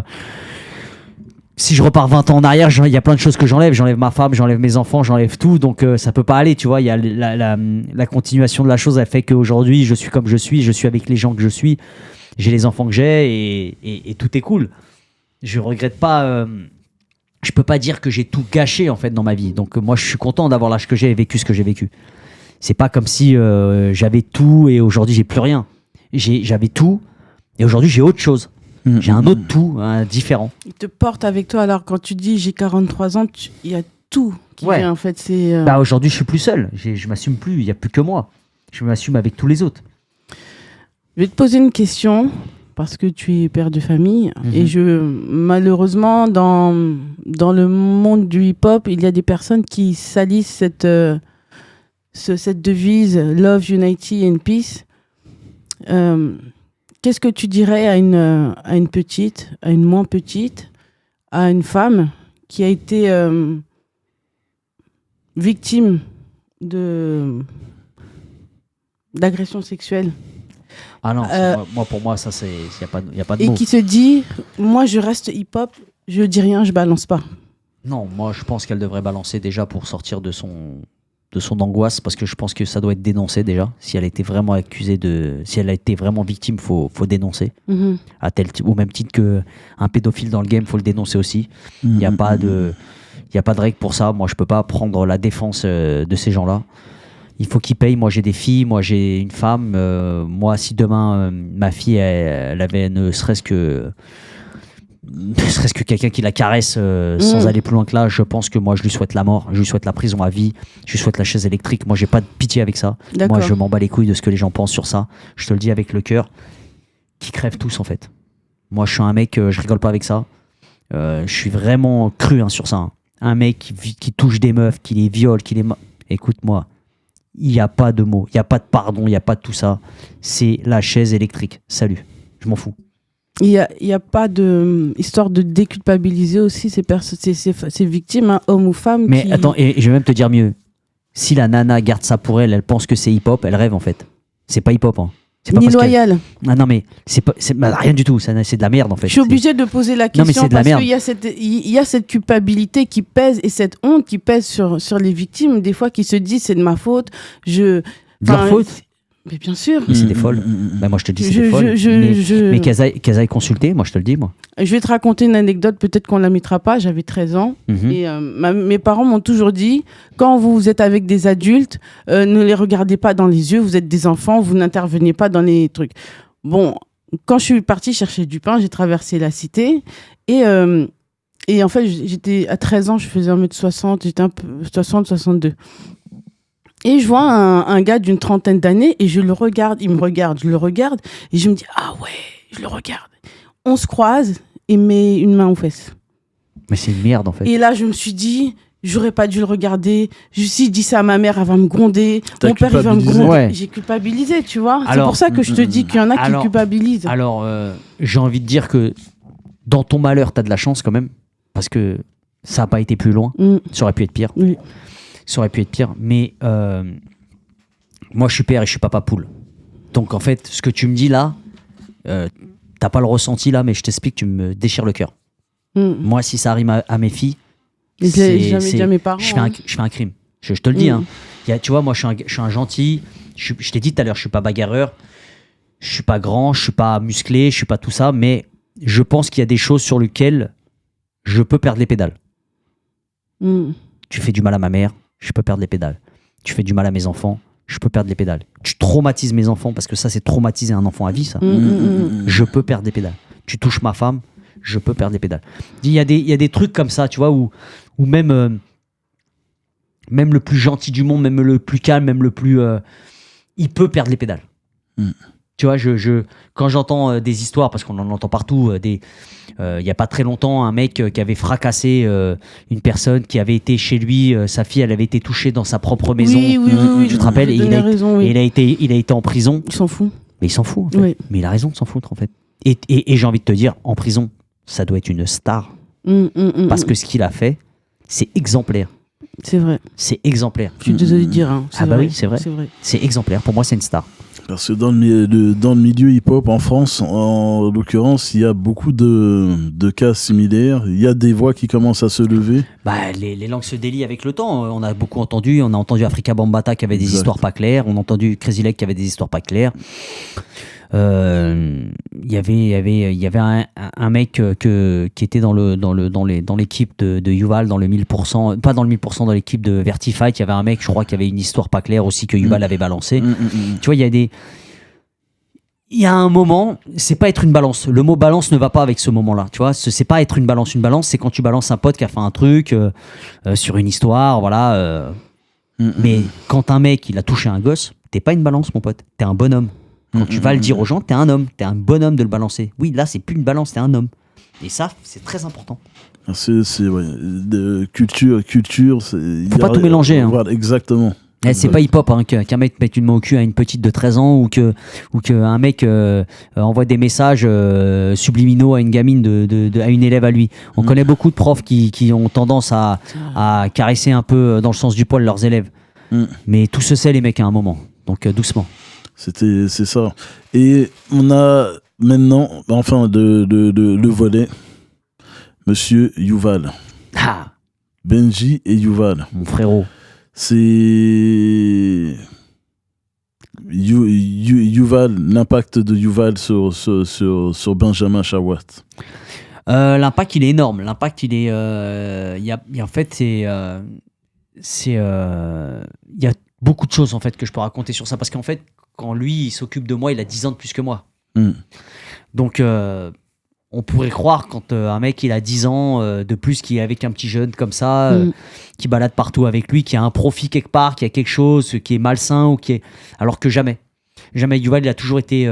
si je repars 20 ans en arrière, il y a plein de choses que j'enlève. J'enlève ma femme, j'enlève mes enfants, j'enlève tout. Donc ça peut pas aller, tu vois. Il y a la continuation de la chose, elle fait qu'aujourd'hui, je suis comme je suis avec les gens que je suis, j'ai les enfants que j'ai et tout est cool. Je regrette pas. Je peux pas dire que j'ai tout gâché en fait dans ma vie. Donc moi, je suis content d'avoir l'âge que j'ai et vécu ce que j'ai vécu. C'est pas comme si j'avais tout et aujourd'hui j'ai plus rien. J'avais tout et aujourd'hui j'ai autre chose. J'ai un autre tout, différent. Il te porte avec toi. Alors, quand tu dis j'ai 43 ans, il y a tout qui vient, en fait. Aujourd'hui, je suis plus seul. Je m'assume plus. Il n'y a plus que moi. Je m'assume avec tous les autres. Je vais te poser une question, parce que tu es père de famille. Et malheureusement, dans le monde du hip-hop, il y a des personnes qui salissent cette devise « Love, Unity and Peace ». Qu'est-ce que tu dirais à une petite, à une moins petite, à une femme qui a été victime d'agression sexuelle? Ah non, pour moi, ça, il n'y a pas de et mots. Qui se dit, moi, je reste hip-hop, je dis rien, je balance pas. Non, moi, je pense qu'elle devrait balancer déjà pour sortir de son angoisse, parce que je pense que ça doit être dénoncé déjà. Si elle a été vraiment accusée si elle a été vraiment victime, faut dénoncer. Au même titre qu'un pédophile dans le game, faut le dénoncer aussi. Il n'y a pas de règle pour ça. Moi, je peux pas prendre la défense de ces gens-là. Il faut qu'ils payent. Moi, j'ai des filles, moi, j'ai une femme. Moi, si demain, ma fille, elle avait ne serait-ce que quelqu'un qui la caresse sans aller plus loin que là, je pense que moi je lui souhaite la mort, je lui souhaite la prison à vie, je lui souhaite la chaise électrique. Moi j'ai pas de pitié avec ça. D'accord. Moi je m'en bats les couilles de ce que les gens pensent sur ça, je te le dis avec le cœur, qui crèvent tous en fait. Moi je suis un mec, je rigole pas avec ça, je suis vraiment cru sur ça. Un mec qui touche des meufs, qui les viole, écoute-moi, il n'y a pas de mots, il n'y a pas de pardon, il n'y a pas de tout ça. C'est la chaise électrique. Salut, je m'en fous. Il y a pas de histoire de déculpabiliser aussi ces victimes, hein, hommes ou femmes. Mais attends, et je vais même te dire mieux. Si la nana garde ça pour elle, elle pense que c'est hip-hop, elle rêve en fait. C'est pas hip-hop. Hein. C'est pas ni parce loyal. Ah non, mais rien du tout. C'est de la merde en fait. Je suis obligée de poser la Non, mais question c'est de la parce merde. qu'il y a cette culpabilité qui pèse et cette honte qui pèse sur les victimes. Des fois, qui se disent c'est de ma faute. De leur faute. Mais bien sûr. Mais c'est des folles. Bah, moi je te dis c'est des folles. Mais qu'elles aillent consulter, moi je te le dis moi. Je vais te raconter une anecdote, peut-être qu'on la mettra pas. J'avais 13 ans et mes parents m'ont toujours dit, quand vous êtes avec des adultes, ne les regardez pas dans les yeux, vous êtes des enfants, vous n'intervenez pas dans les trucs. Bon, quand je suis partie chercher du pain, j'ai traversé la cité et en fait, j'étais à 13 ans, je faisais 1m60, j'étais un peu 60-62. Et je vois un gars d'une trentaine d'années et je le regarde, il me regarde, je le regarde et je me dis, ah ouais, je le regarde. On se croise et met une main aux fesses. Mais c'est une merde en fait. Et là, je me suis dit, j'aurais pas dû le regarder. Si je dis ça à ma mère, elle va me gronder. T'as Mon père, il va me gronder. Ouais. J'ai culpabilisé, tu vois. Alors, c'est pour ça que je te dis qu'il y en a qui culpabilisent. Alors, j'ai envie de dire que dans ton malheur, t'as de la chance quand même. Parce que ça n'a pas été plus loin. Ça aurait pu être pire. Oui. Ça aurait pu être pire. Mais moi, je suis père et je suis papa poule. Donc, en fait, ce que tu me dis là, t'as pas le ressenti là, mais je t'explique, tu me déchires le cœur. Moi, si ça arrive à mes filles, J'ai jamais dit à mes parents. je fais un crime. Je te le dis. Hein. Tu vois, moi, je suis un gentil. Je t'ai dit tout à l'heure, je suis pas bagarreur. Je suis pas grand, je suis pas musclé, je suis pas tout ça. Mais je pense qu'il y a des choses sur lesquelles je peux perdre les pédales. Tu fais du mal à ma mère, je peux perdre les pédales. Tu fais du mal à mes enfants, je peux perdre les pédales. Tu traumatises mes enfants, parce que ça, c'est traumatiser un enfant à vie, ça. Je peux perdre des pédales. Tu touches ma femme, je peux perdre les pédales. Il y a des trucs comme ça, tu vois, où même le plus gentil du monde, même le plus calme, même le plus... il peut perdre les pédales. Tu vois, quand j'entends des histoires, parce qu'on en entend partout, il n'y a pas très longtemps, un mec qui avait fracassé une personne qui avait été chez lui, sa fille, elle avait été touchée dans sa propre maison. Oui, tu te rappelles, et il a été en prison. Il s'en fout. Mais il s'en fout, en fait. Oui. Mais il a raison de s'en foutre, en fait. Et j'ai envie de te dire, en prison, ça doit être une star. Parce que ce qu'il a fait, c'est exemplaire. C'est vrai. C'est exemplaire. Je suis désolé de dire. Hein. Ah bah vrai. oui, c'est vrai. C'est exemplaire. Pour moi, c'est une star. Parce que dans le milieu hip-hop en France, en l'occurrence, il y a beaucoup de cas similaires. Il y a des voix qui commencent à se lever. Bah, les langues se délient avec le temps. On a beaucoup entendu. On a entendu Afrika Bambaataa qui avait des histoires pas claires. On a entendu Crazy Legs qui avait des histoires pas claires. Il y avait un mec qui était dans l'équipe de Yuval, dans le 1000%, pas dans le 1000%, dans l'équipe de Vertified. Il y avait un mec, je crois, qui avait une histoire pas claire aussi que Yuval avait balancé. Tu vois, il y a un moment, c'est pas être une balance. Le mot balance ne va pas avec ce moment-là. Tu vois, c'est pas être une balance. Une balance, c'est quand tu balances un pote qui a fait un truc sur une histoire, voilà. Mais quand un mec, il a touché un gosse, t'es pas une balance, mon pote. T'es un bonhomme. Quand tu vas le dire aux gens, t'es un homme, t'es un bonhomme de le balancer. Oui, là, c'est plus une balance, t'es un homme. Et ça, c'est très important. C'est ouais, de culture. Faut pas tout mélanger. Hein. Voilà, exactement. C'est pas hip-hop hein, qu'un mec mette une main au cul à une petite de 13 ans ou qu'un mec envoie des messages subliminaux à une gamine, à une élève à lui. On connaît beaucoup de profs qui ont tendance à caresser un peu dans le sens du poil leurs élèves. Mais tout se sait, les mecs, à un moment. Donc doucement. C'est ça. Et on a maintenant, enfin, le volet, Monsieur Yuval. Ah, Benji et Yuval. mon frérot. C'est Yuval, l'impact de Yuval sur Benjamin Chawat. L'impact, il est énorme. L'impact, il est... en fait, il y a beaucoup de choses en fait, que je peux raconter sur ça. Parce qu'en fait, quand lui, il s'occupe de moi, il a 10 ans de plus que moi. Donc, on pourrait croire quand un mec, il a 10 ans de plus, qui est avec un petit jeune comme ça, qui balade partout avec lui, qui a un profit quelque part, qui a quelque chose qui est malsain, ou qui est... alors que jamais. Jamais. Yuval, il a toujours été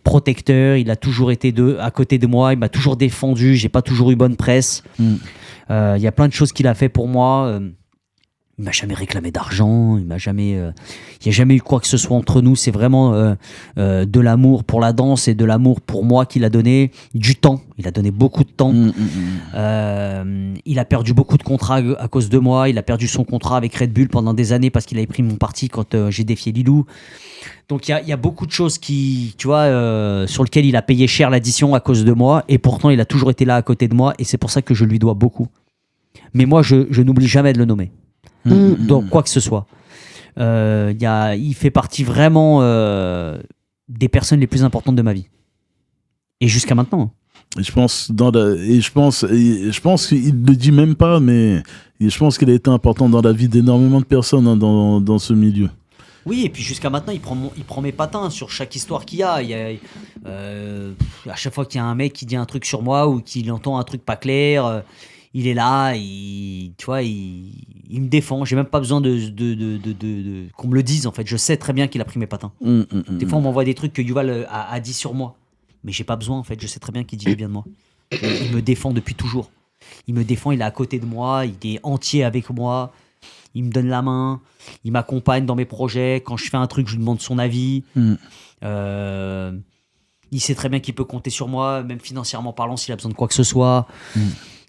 protecteur, il a toujours été à côté de moi, il m'a toujours défendu, j'ai pas toujours eu bonne presse. Il y a plein de choses qu'il a fait pour moi. Il m'a jamais réclamé d'argent, il y a jamais eu quoi que ce soit entre nous. C'est vraiment de l'amour pour la danse et de l'amour pour moi qu'il a donné, du temps. Il a donné beaucoup de temps. Il a perdu beaucoup de contrats à cause de moi. Il a perdu son contrat avec Red Bull pendant des années parce qu'il avait pris mon parti quand j'ai défié Lilou. Donc il y a beaucoup de choses qui, tu vois, sur lesquelles il a payé cher l'addition à cause de moi. Et pourtant, il a toujours été là à côté de moi. Et c'est pour ça que je lui dois beaucoup. Mais moi, je n'oublie jamais de le nommer. Donc quoi que ce soit. Il fait partie vraiment des personnes les plus importantes de ma vie. Et jusqu'à maintenant. Et je pense qu'il ne le dit même pas, mais je pense qu'il a été important dans la vie d'énormément de personnes dans ce milieu. Oui, et puis jusqu'à maintenant, il prend mes patins sur chaque histoire qu'il y a. À chaque fois qu'il y a un mec qui dit un truc sur moi ou qu'il entend un truc pas clair, il est là, tu vois, il me défend. J'ai même pas besoin de qu'on me le dise, en fait. Je sais très bien qu'il a pris mes patins. Des fois, on m'envoie des trucs que Yuval a dit sur moi. Mais j'ai pas besoin, en fait. Je sais très bien qu'il dit bien de moi. Il me défend depuis toujours. Il me défend, il est à côté de moi, il est entier avec moi. Il me donne la main, il m'accompagne dans mes projets. Quand je fais un truc, je lui demande son avis. Il sait très bien qu'il peut compter sur moi, même financièrement parlant, s'il a besoin de quoi que ce soit. Il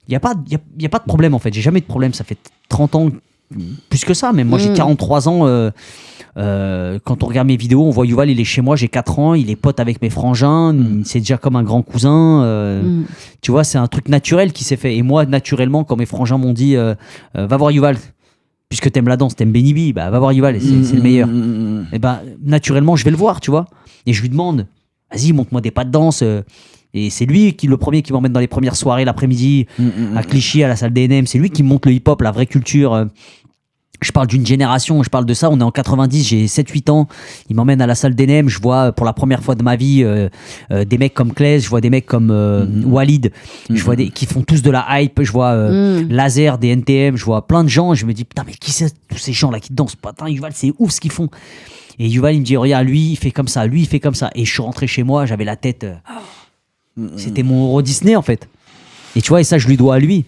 n'y a pas de problème, en fait. J'ai jamais de problème. Ça fait 30 ans, plus que ça. Même moi, j'ai 43 ans. Quand on regarde mes vidéos, on voit Yuval, il est chez moi, j'ai 4 ans. Il est pote avec mes frangins. C'est déjà comme un grand cousin. Tu vois, c'est un truc naturel qui s'est fait. Et moi, naturellement, quand mes frangins m'ont dit va voir Yuval, puisque t'aimes la danse, t'aimes Benny B, bah, va voir Yuval, c'est le meilleur. Et bah, naturellement, je vais le voir, tu vois. Et je lui demande vas-y, montre-moi des pas de danse. Et c'est lui le premier qui m'emmène dans les premières soirées l'après-midi à Clichy, à la salle d'ENM. C'est lui qui me montre le hip-hop, la vraie culture. Je parle d'une génération, je parle de ça. On est en 90, j'ai 7-8 ans. Il m'emmène à la salle d'ENM. Je vois pour la première fois de ma vie des mecs comme Claes, je vois des mecs comme Walid, je vois qui font tous de la hype. Je vois Laser, des NTM, je vois plein de gens. Et je me dis, putain, mais qui c'est tous ces gens-là qui dansent? Putain, Yuval, c'est ouf ce qu'ils font. Et Yuval, il me dit, regarde, lui, il fait comme ça, lui, il fait comme ça. Et je suis rentré chez moi, j'avais la tête. C'était mon Euro Disney, en fait. Et tu vois, et ça, je lui dois à lui.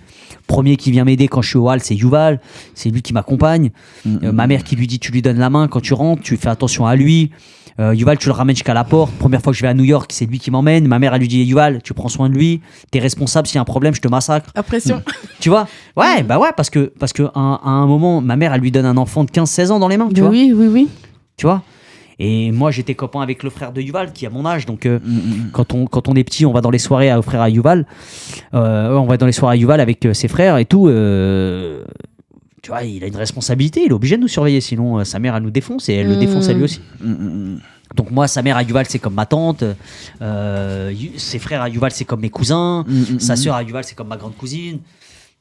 Premier qui vient m'aider quand je suis au hall, c'est Yuval. C'est lui qui m'accompagne. Ma mère qui lui dit, tu lui donnes la main quand tu rentres, tu fais attention à lui. Yuval, tu le ramènes jusqu'à la porte. Première fois que je vais à New York, c'est lui qui m'emmène. Ma mère, elle lui dit, Yuval, tu prends soin de lui. T'es responsable, s'il y a un problème, je te massacre. À pression. Tu vois? Ouais, bah ouais, parce que à un moment, ma mère, elle lui donne un enfant de 15-16 ans dans les mains. Tu vois? Oui. Tu vois? Et moi, j'étais copain avec le frère de Yuval, qui a mon âge. Donc, quand on est petit, on va dans les soirées à frère à Yuval. On va dans les soirées à Yuval avec ses frères et tout. Tu vois, il a une responsabilité. Il est obligé de nous surveiller. Sinon, sa mère, elle nous défonce et elle le défonce à lui aussi. Donc, moi, sa mère à Yuval, c'est comme ma tante. Ses frères à Yuval, c'est comme mes cousins. Sa sœur à Yuval, c'est comme ma grande cousine.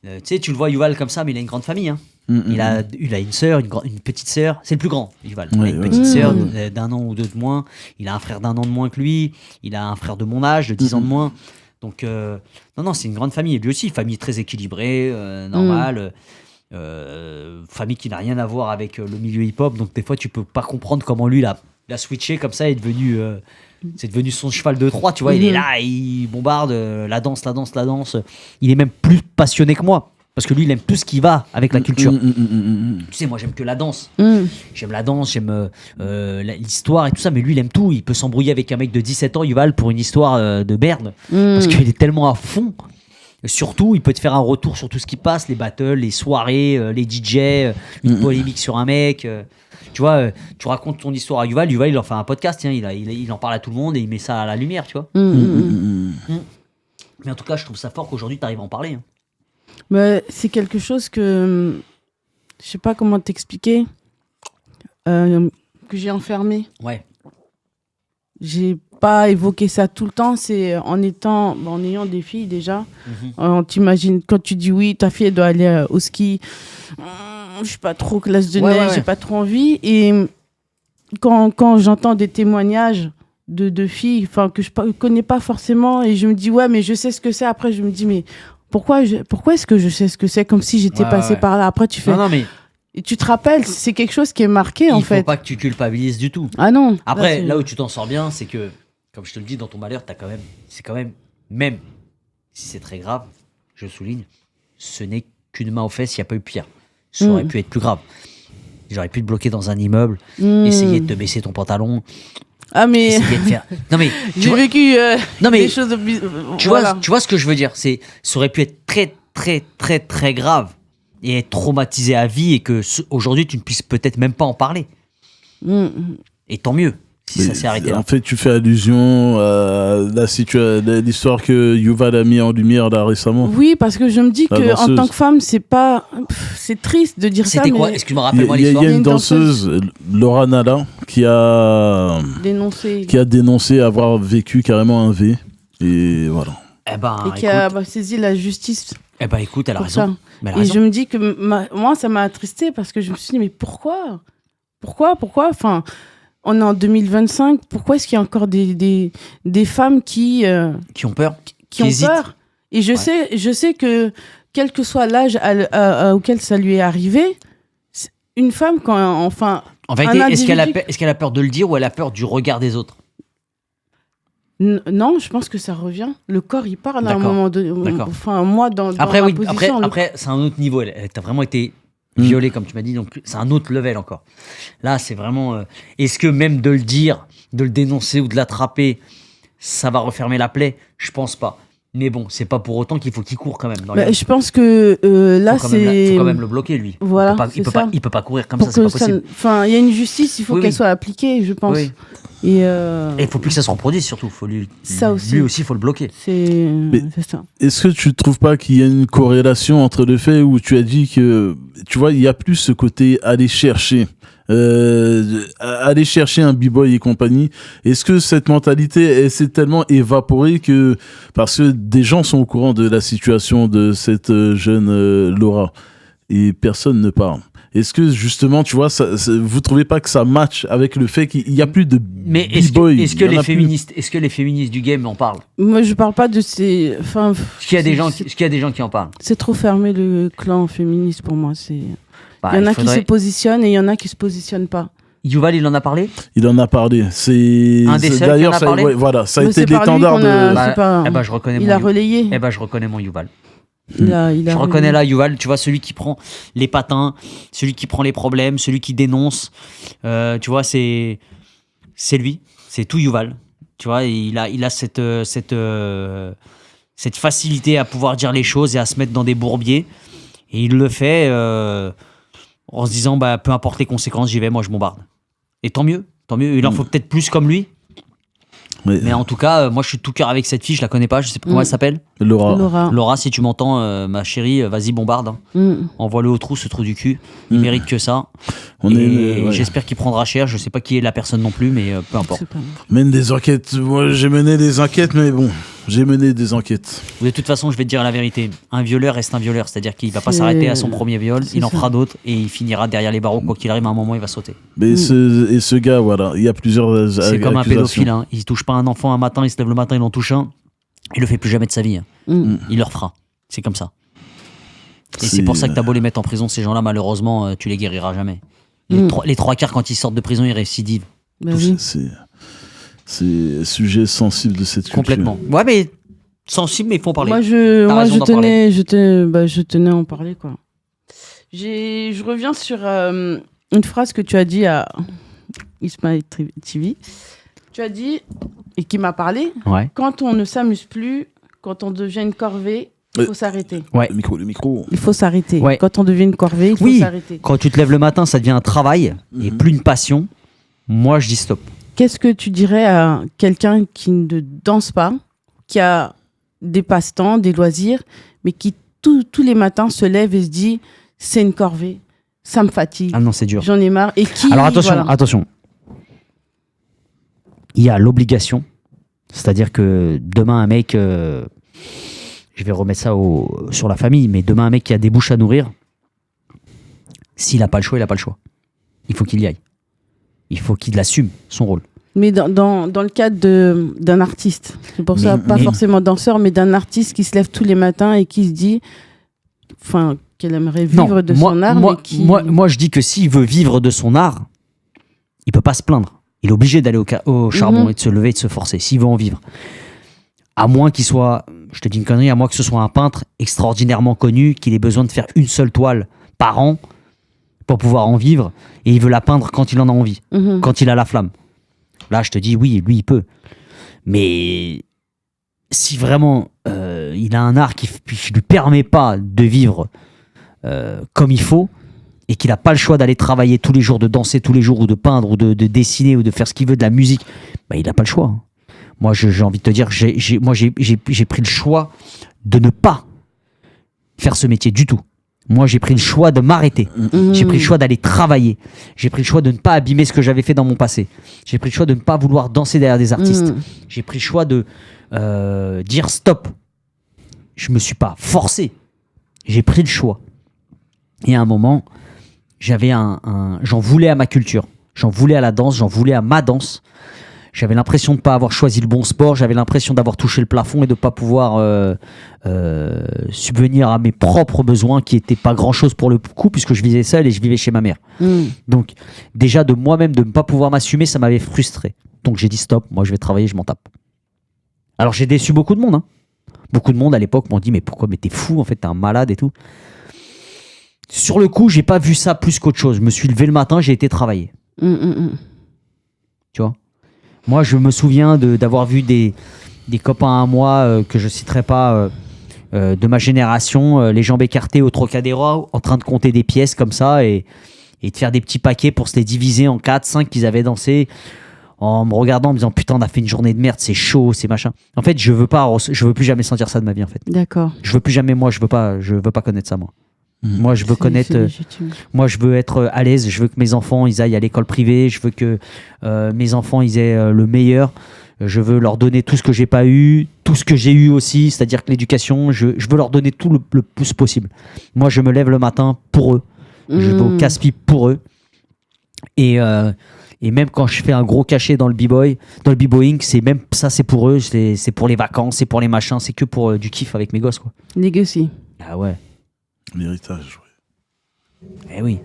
Tu sais, tu le vois Yuval comme ça, mais il a une grande famille. Hein. Il a une sœur, une petite sœur. C'est le plus grand, Yuval. Il a une petite sœur d'un an ou deux de moins. Il a un frère d'un an de moins que lui. Il a un frère de mon âge, de 10 ans de moins. Donc, non, c'est une grande famille. Et lui aussi, famille très équilibrée, normale. Famille qui n'a rien à voir avec le milieu hip-hop. Donc, des fois, tu peux pas comprendre comment lui, il a switché comme ça et est devenu... c'est devenu son cheval de Troie, tu vois. Il est là, il bombarde la danse. Il est même plus passionné que moi. Parce que lui, il aime tout ce qui va avec la culture. Tu sais, moi, j'aime que la danse. J'aime la danse, j'aime l'histoire et tout ça. Mais lui, il aime tout. Il peut s'embrouiller avec un mec de 17 ans, Yuval, pour une histoire de merde. Parce qu'il est tellement à fond. Et surtout, il peut te faire un retour sur tout ce qui passe. Les battles, les soirées, les DJ, une polémique sur un mec... Tu vois, tu racontes ton histoire à Yuval, il en fait un podcast, hein, il en parle à tout le monde et il met ça à la lumière, tu vois. Mais en tout cas, je trouve ça fort qu'aujourd'hui, tu arrives à en parler. Hein. Mais c'est quelque chose que... Je sais pas comment t'expliquer. Que j'ai enfermé. Ouais. J'ai pas évoqué ça tout le temps. C'est en ayant des filles déjà. T'imagines, quand tu dis oui, ta fille elle doit aller au ski... je suis pas trop classe de neige, j'ai pas trop envie. Et quand j'entends des témoignages de filles que je connais pas forcément, et je me dis, ouais, mais je sais ce que c'est. Après, je me dis, mais pourquoi est-ce que je sais ce que c'est? Comme si j'étais passée par là. Après, tu fais... Non, mais... Et tu te rappelles, c'est quelque chose qui est marqué, en fait. Il faut pas que tu culpabilises du tout. Ah non. Après, là où tu t'en sors bien, c'est que, comme je te le dis, dans ton malheur, c'est quand même, même si c'est très grave, je souligne, ce n'est qu'une main aux fesses, il n'y a pas eu pire. Ça aurait pu être plus grave. J'aurais pu te bloquer dans un immeuble, essayer de te baisser ton pantalon, Ah, mais essayer de faire. Non mais tu j'ai vois, vécu non, mais des choses. tu vois ce que je veux dire. Ça aurait pu être très très très très grave et être traumatisé à vie et que aujourd'hui tu ne puisses peut-être même pas en parler. Et tant mieux si ça s'est arrêté là. En fait, tu fais allusion à l'histoire que Yuval a mis en lumière là récemment. Oui, parce que je me dis La que en danseuse. tant que femme, c'est pas. C'est triste de dire ça, C'était quoi? mais Excuse-moi, Il y rappelle-moi a l'histoire. une danseuse, Laura Nalla, qui a dénoncé avoir vécu carrément un V. Et voilà. Eh ben, et qui a saisi la justice écoute, elle a pour raison. ça. Mais elle a Et raison. je me dis que moi, ça m'a attristé parce que je me suis dit, mais pourquoi Enfin, on est en 2025, pourquoi est-ce qu'il y a encore des femmes qui Qui ont peur, qui ont hésitent. peur? Et je sais que quel que soit l'âge auquel ça lui est arrivé, une femme, En vérité, un est-ce individu- qu'elle a peur de le dire ou elle a peur du regard des autres? Non, je pense que ça revient. Le corps, il parle à un D'accord. moment donné. D'accord. Enfin, moi, dans Après, ma oui, position, après c'est un autre niveau. Elle a vraiment été violée, comme tu m'as dit, donc c'est un autre level encore. Là, c'est vraiment. Est-ce que même de le dire, de le dénoncer ou de l'attraper, ça va refermer la plaie? Je pense pas. Mais bon, c'est pas pour autant qu'il faut qu'il court quand même. Dans les rues. je pense que là, faut c'est. quand même le bloquer, lui. Voilà, il peut c'est ça. pas courir comme Pour ça, c'est que pas possible. Enfin, il y a une justice, il faut Oui, qu'elle oui. soit appliquée, je pense. Oui. Et il faut plus que ça se reproduise, surtout. Faut Ça aussi. Lui aussi, il faut le bloquer. c'est ça. Est-ce que tu ne trouves pas qu'il y a une corrélation entre le fait où tu as dit que, tu vois, il y a plus ce côté aller chercher un b-boy et compagnie. Est-ce que cette mentalité, elle s'est tellement évaporée que, parce que des gens sont au courant de la situation de cette jeune Laura et personne ne parle. Est-ce que justement, tu vois, vous trouvez pas que ça match avec le fait qu'il y a plus de Mais b-boy? est-ce que Il y en les féministes du game en parlent? Moi, je parle pas de ces. Enfin, Est-ce qu'il y a des gens qui en parlent? c'est trop fermé le clan féministe pour moi. Il Bah, y en a qui faudrait- se positionnent et il y en a qui se positionnent pas. Yuval, il en a parlé? Il en a parlé. Un des seuls qui d'ailleurs, en a parlé. voilà, ça a Mais été c'est par lui l'étendard qu'on de. a- c'est pas- Eh ben, je reconnais Il mon a Yuval. relayé. Eh ben, je reconnais mon Yuval. Il a Je relayé. reconnais là Yuval, tu vois, celui qui prend les patins, celui qui prend les problèmes, celui qui dénonce. Tu vois, c'est lui, c'est tout Yuval. Tu vois, il a cette facilité à pouvoir dire les choses et à se mettre dans des bourbiers. Et il le fait en se disant, bah, peu importe les conséquences, j'y vais, moi je bombarde. Et tant mieux. Il en faut peut-être plus comme lui. Ouais. Mais en tout cas, moi je suis de tout cœur avec cette fille, je la connais pas, je sais pas comment elle s'appelle. Laura. Laura, si tu m'entends, ma chérie, vas-y, bombarde. Hein. Mm. Envoie-le au trou, ce trou du cul. Il mérite que ça. Ouais. J'espère qu'il prendra cher. Je sais pas qui est la personne non plus, mais peu importe. C'est pas- Mène des enquêtes. Moi, j'ai mené des enquêtes, mais bon, j'ai mené des enquêtes. De toute façon, je vais te dire la vérité. Un violeur reste un violeur. C'est-à-dire qu'il va pas C'est- s'arrêter à son premier viol. c'est Il en ça. fera d'autres et il finira derrière les barreaux. Quoi qu'il arrive, à un moment, il va sauter. Mais ce gars, voilà, il y a plusieurs C'est comme un accusations. pédophile. Hein. Il touche pas un enfant un matin, il se lève le matin, il en touche un. Il le fait plus jamais de sa vie. Hein. Mm. Il le refera. C'est comme ça. Et c'est pour ça que t'as beau les mettre en prison, ces gens-là, malheureusement, tu les guériras jamais. Les trois quarts, quand ils sortent de prison, ils récidivent. Bah Tout oui. ça, c'est sujet sensible de cette culture. Complètement. Ouais, mais sensible, mais il faut en parler. Moi, je raison d'en tenais à en parler, quoi. Je reviens sur une phrase que tu as dit à Ismaël TV. Tu as dit, et qui m'a parlé, Ouais. quand on ne s'amuse plus, quand on devient une corvée, il faut s'arrêter. Ouais. Le micro. Il faut s'arrêter. Ouais. Quand on devient une corvée, il faut Oui. s'arrêter. Quand tu te lèves le matin, ça devient un travail et plus une passion. Moi, je dis stop. Qu'est-ce que tu dirais à quelqu'un qui ne danse pas, qui a des passe-temps, des loisirs, mais qui tous les matins se lève et se dit c'est une corvée, ça me fatigue, Ah non, c'est dur. j'en ai marre. Et qui Alors attention, voilà. attention. Il y a l'obligation. C'est-à-dire que demain, un mec... je vais remettre ça sur la famille, mais demain, un mec qui a des bouches à nourrir, s'il n'a pas le choix, il n'a pas le choix. Il faut qu'il y aille. Il faut qu'il assume son rôle. Mais dans le cadre d'un artiste, c'est pour ça, pas mais- forcément danseur, mais d'un artiste qui se lève tous les matins et qui se dit qu'elle aimerait vivre de son art. moi, mais qui... moi, je dis que s'il veut vivre de son art, il peut pas se plaindre. Il est obligé d'aller au charbon et de se lever et de se forcer, s'il veut en vivre. À moins qu'il soit, je te dis une connerie, à moins que ce soit un peintre extraordinairement connu, qu'il ait besoin de faire une seule toile par an, pour pouvoir en vivre, et il veut la peindre quand il en a envie, Mhm. quand il a la flamme. Là, je te dis, oui, lui, il peut. Mais si vraiment il a un art qui ne lui permet pas de vivre comme il faut, et qu'il n'a pas le choix d'aller travailler tous les jours, de danser tous les jours, ou de peindre, ou de dessiner, ou de faire ce qu'il veut, de la musique, bah, il n'a pas le choix. Hein. Moi, j'ai envie de te dire, j'ai pris le choix de ne pas faire ce métier du tout. Moi, j'ai pris le choix de m'arrêter. Mhm. J'ai pris le choix d'aller travailler. J'ai pris le choix de ne pas abîmer ce que j'avais fait dans mon passé. J'ai pris le choix de ne pas vouloir danser derrière des artistes. Mhm. J'ai pris le choix de dire stop. Je me suis pas forcé. J'ai pris le choix. Et à un moment, j'avais j'en voulais à ma culture. J'en voulais à la danse. J'en voulais à ma danse. J'avais l'impression de ne pas avoir choisi le bon sport. J'avais l'impression d'avoir touché le plafond et de ne pas pouvoir subvenir à mes propres besoins, qui n'étaient pas grand-chose pour le coup, puisque je vivais seul et je vivais chez ma mère. Mhm. Donc, déjà, de moi-même, de ne pas pouvoir m'assumer, ça m'avait frustré. Donc, j'ai dit stop, moi, je vais travailler, je m'en tape. Alors, j'ai déçu beaucoup de monde. Hein. Beaucoup de monde à l'époque m'ont dit, mais pourquoi, mais t'es fou, en fait, t'es un malade et tout. Sur le coup, j'ai pas vu ça plus qu'autre chose. Je me suis levé le matin, j'ai été travailler. Mhm. Tu vois. Moi, je me souviens d'avoir vu des copains à moi, que je citerai pas, de ma génération, les jambes écartées au Trocadéro, en train de compter des pièces comme ça, et de faire des petits paquets pour se les diviser en 4, 5 qu'ils avaient dansé, en me regardant, en me disant putain, on a fait une journée de merde, c'est chaud, c'est machin. En fait, je veux plus jamais sentir ça de ma vie, en fait. D'accord. Je veux plus jamais, moi, je veux pas connaître ça, moi. Moi, je veux connaître. C'est légitime. Moi, je veux être à l'aise. Je veux que mes enfants, ils aillent à l'école privée. Je veux que mes enfants, ils aient le meilleur. Je veux leur donner tout ce que j'ai pas eu, tout ce que j'ai eu aussi, c'est-à-dire que l'éducation, je veux leur donner tout le plus possible. Moi, je me lève le matin pour eux. Je vais au casse-pipe pour eux. Et même quand je fais un gros cachet dans le b-boying, c'est même ça, c'est pour eux. C'est pour les vacances, c'est pour les machins, c'est que pour du kiff avec mes gosses, quoi. Legacy. Ah ouais. L'héritage, oui. Eh oui.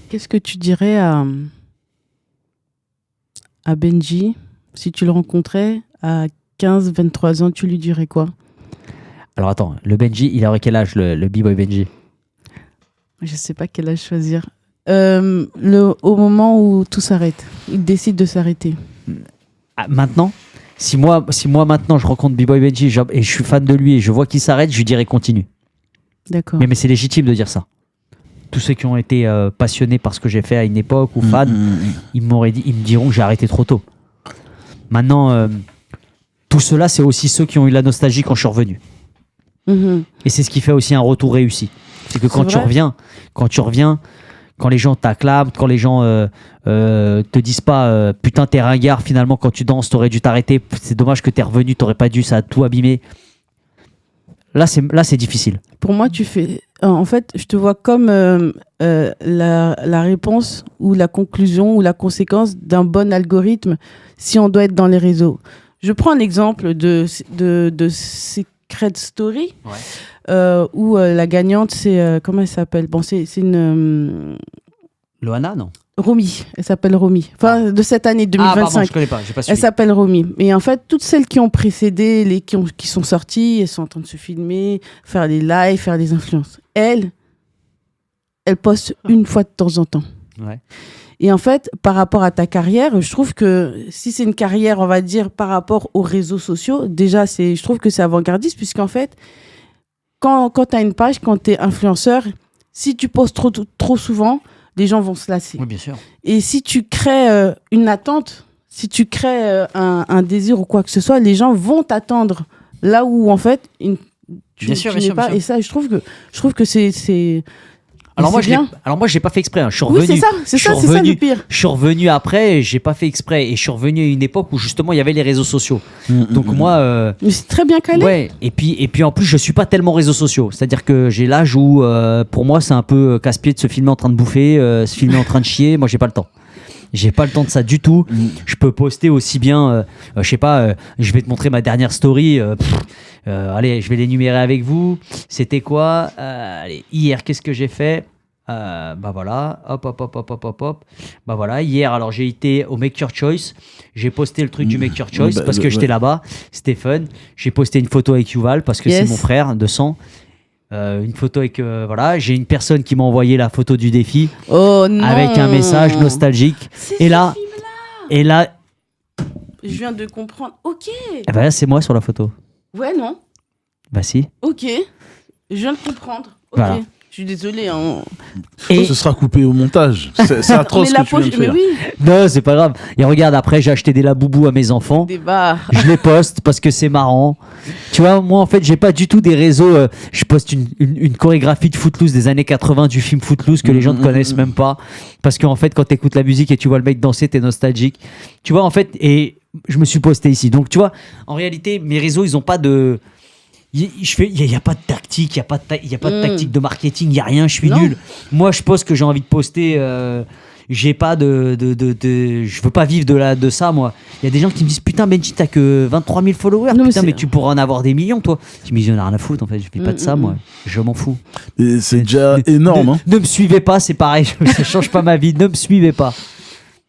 Qu'est-ce que tu dirais à Benji si tu le rencontrais à 15, 23 ans, tu lui dirais quoi? Alors attends, le Benji, il aurait quel âge, le b-boy Benji? Je sais pas quel âge choisir. Au moment où tout s'arrête, il décide de s'arrêter. Ah, maintenant, si moi maintenant je rencontre B-Boy Benji et je suis fan de lui et je vois qu'il s'arrête, je lui dirais continue. D'accord. Mais c'est légitime de dire ça. Tous ceux qui ont été passionnés par ce que j'ai fait à une époque ou fans, ils me diront que j'ai arrêté trop tôt. Maintenant, tout cela, c'est aussi ceux qui ont eu la nostalgie quand je suis revenu. Mhm. Et c'est ce qui fait aussi un retour réussi. C'est que quand C'est tu vrai. reviens, quand les gens t'acclament, quand les gens te disent pas putain t'es ringard, finalement quand tu danses t'aurais dû t'arrêter, c'est dommage que t'es revenu, t'aurais pas dû, ça a tout abîmé. Là c'est difficile. Pour moi, tu fais. En fait, je te vois comme la réponse ou la conclusion ou la conséquence d'un bon algorithme si on doit être dans les réseaux. Je prends un exemple de Secret Story où la gagnante, c'est. Comment elle s'appelle? Bon, c'est une. Loana, non? Romy. Elle s'appelle Romy. Enfin, de cette année 2025. Ah pardon, je connais pas, j'ai pas Elle suivi. s'appelle Romy. Et en fait, toutes celles qui ont précédé, qui sont sorties, elles sont en train de se filmer, faire des lives, faire des influences. Elle poste une fois de temps en temps. Ouais. Et en fait, par rapport à ta carrière, je trouve que si c'est une carrière, on va dire, par rapport aux réseaux sociaux, déjà, je trouve que c'est avant-gardiste, puisqu'en fait, quand tu as une page, quand tu es influenceur, si tu postes trop souvent, les gens vont se lasser. Oui, bien sûr. Et si tu crées une attente, si tu crées un désir ou quoi que ce soit, les gens vont t'attendre là où, en fait, tu Bien sûr, n'es bien sûr, pas. bien sûr. Et ça, je trouve que c'est Alors moi, c'est bien. j'ai pas fait exprès. Hein. Je suis Oui, revenu. c'est Je suis ça le revenu. pire. Je suis revenu après, et j'ai pas fait exprès, et je suis revenu à une époque où justement il y avait les réseaux sociaux. Donc moi, Mais c'est très bien calé. ouais. Et puis en plus, je suis pas tellement réseaux sociaux. C'est-à-dire que j'ai l'âge où, pour moi, c'est un peu casse-pied de se filmer en train de bouffer, se filmer en train de chier. Moi, j'ai pas le temps. J'ai pas le temps de ça du tout. Je peux poster aussi bien, je sais pas, je vais te montrer ma dernière story. Allez, je vais l'énumérer avec vous. C'était quoi? Allez, hier, qu'est-ce que j'ai fait? Bah voilà, hop. Bah voilà, hier, alors j'ai été au Make Your Choice. J'ai posté le truc du Make Your Choice parce que j'étais là-bas. C'était fun. J'ai posté une photo avec Yuval parce que c'est mon frère de sang. Une photo avec voilà, j'ai une personne qui m'a envoyé la photo du défi Oh non. avec un message nostalgique. C'est Et ce là, film-là. et là, Je viens de comprendre. Ok. eh ben là, c'est moi sur la photo. Ouais, non. Bah si. Ok. Je viens de comprendre. Ok. Voilà. Je suis désolée. Hein. Et Ce sera coupé au montage. C'est atroce Mais ce la que tu viens de mais faire. oui. non, c'est pas grave. Et regarde, après, j'ai acheté des laboubous à mes enfants. Des barres. Je les poste parce que c'est marrant. Tu vois, moi en fait, j'ai pas du tout des réseaux. Je poste une chorégraphie de Footloose des années 80 du film Footloose que les gens ne connaissent même pas. Parce qu'en fait, quand t'écoutes la musique et tu vois le mec danser, t'es nostalgique. Tu vois, en fait, et je me suis posté ici. Donc, tu vois, en réalité, mes réseaux, ils ont pas de. Il y a pas de tactique, il y a pas de tactique de marketing, il y a rien, je suis Non. nul. Moi, je poste que j'ai envie de poster. J'ai pas je veux pas vivre de ça, moi. Il y a des gens qui me disent putain Benji, t'as que 23 000 followers. Non, mais Putain, c'est- mais tu pourras en avoir des millions, toi. Je me dis, j'en ai rien à foutre, en fait. Je vis pas de ça, moi. Je m'en fous. Et c'est déjà énorme. Hein. Ne me suivez pas, c'est pareil. Ça change pas ma vie. Ne me suivez pas.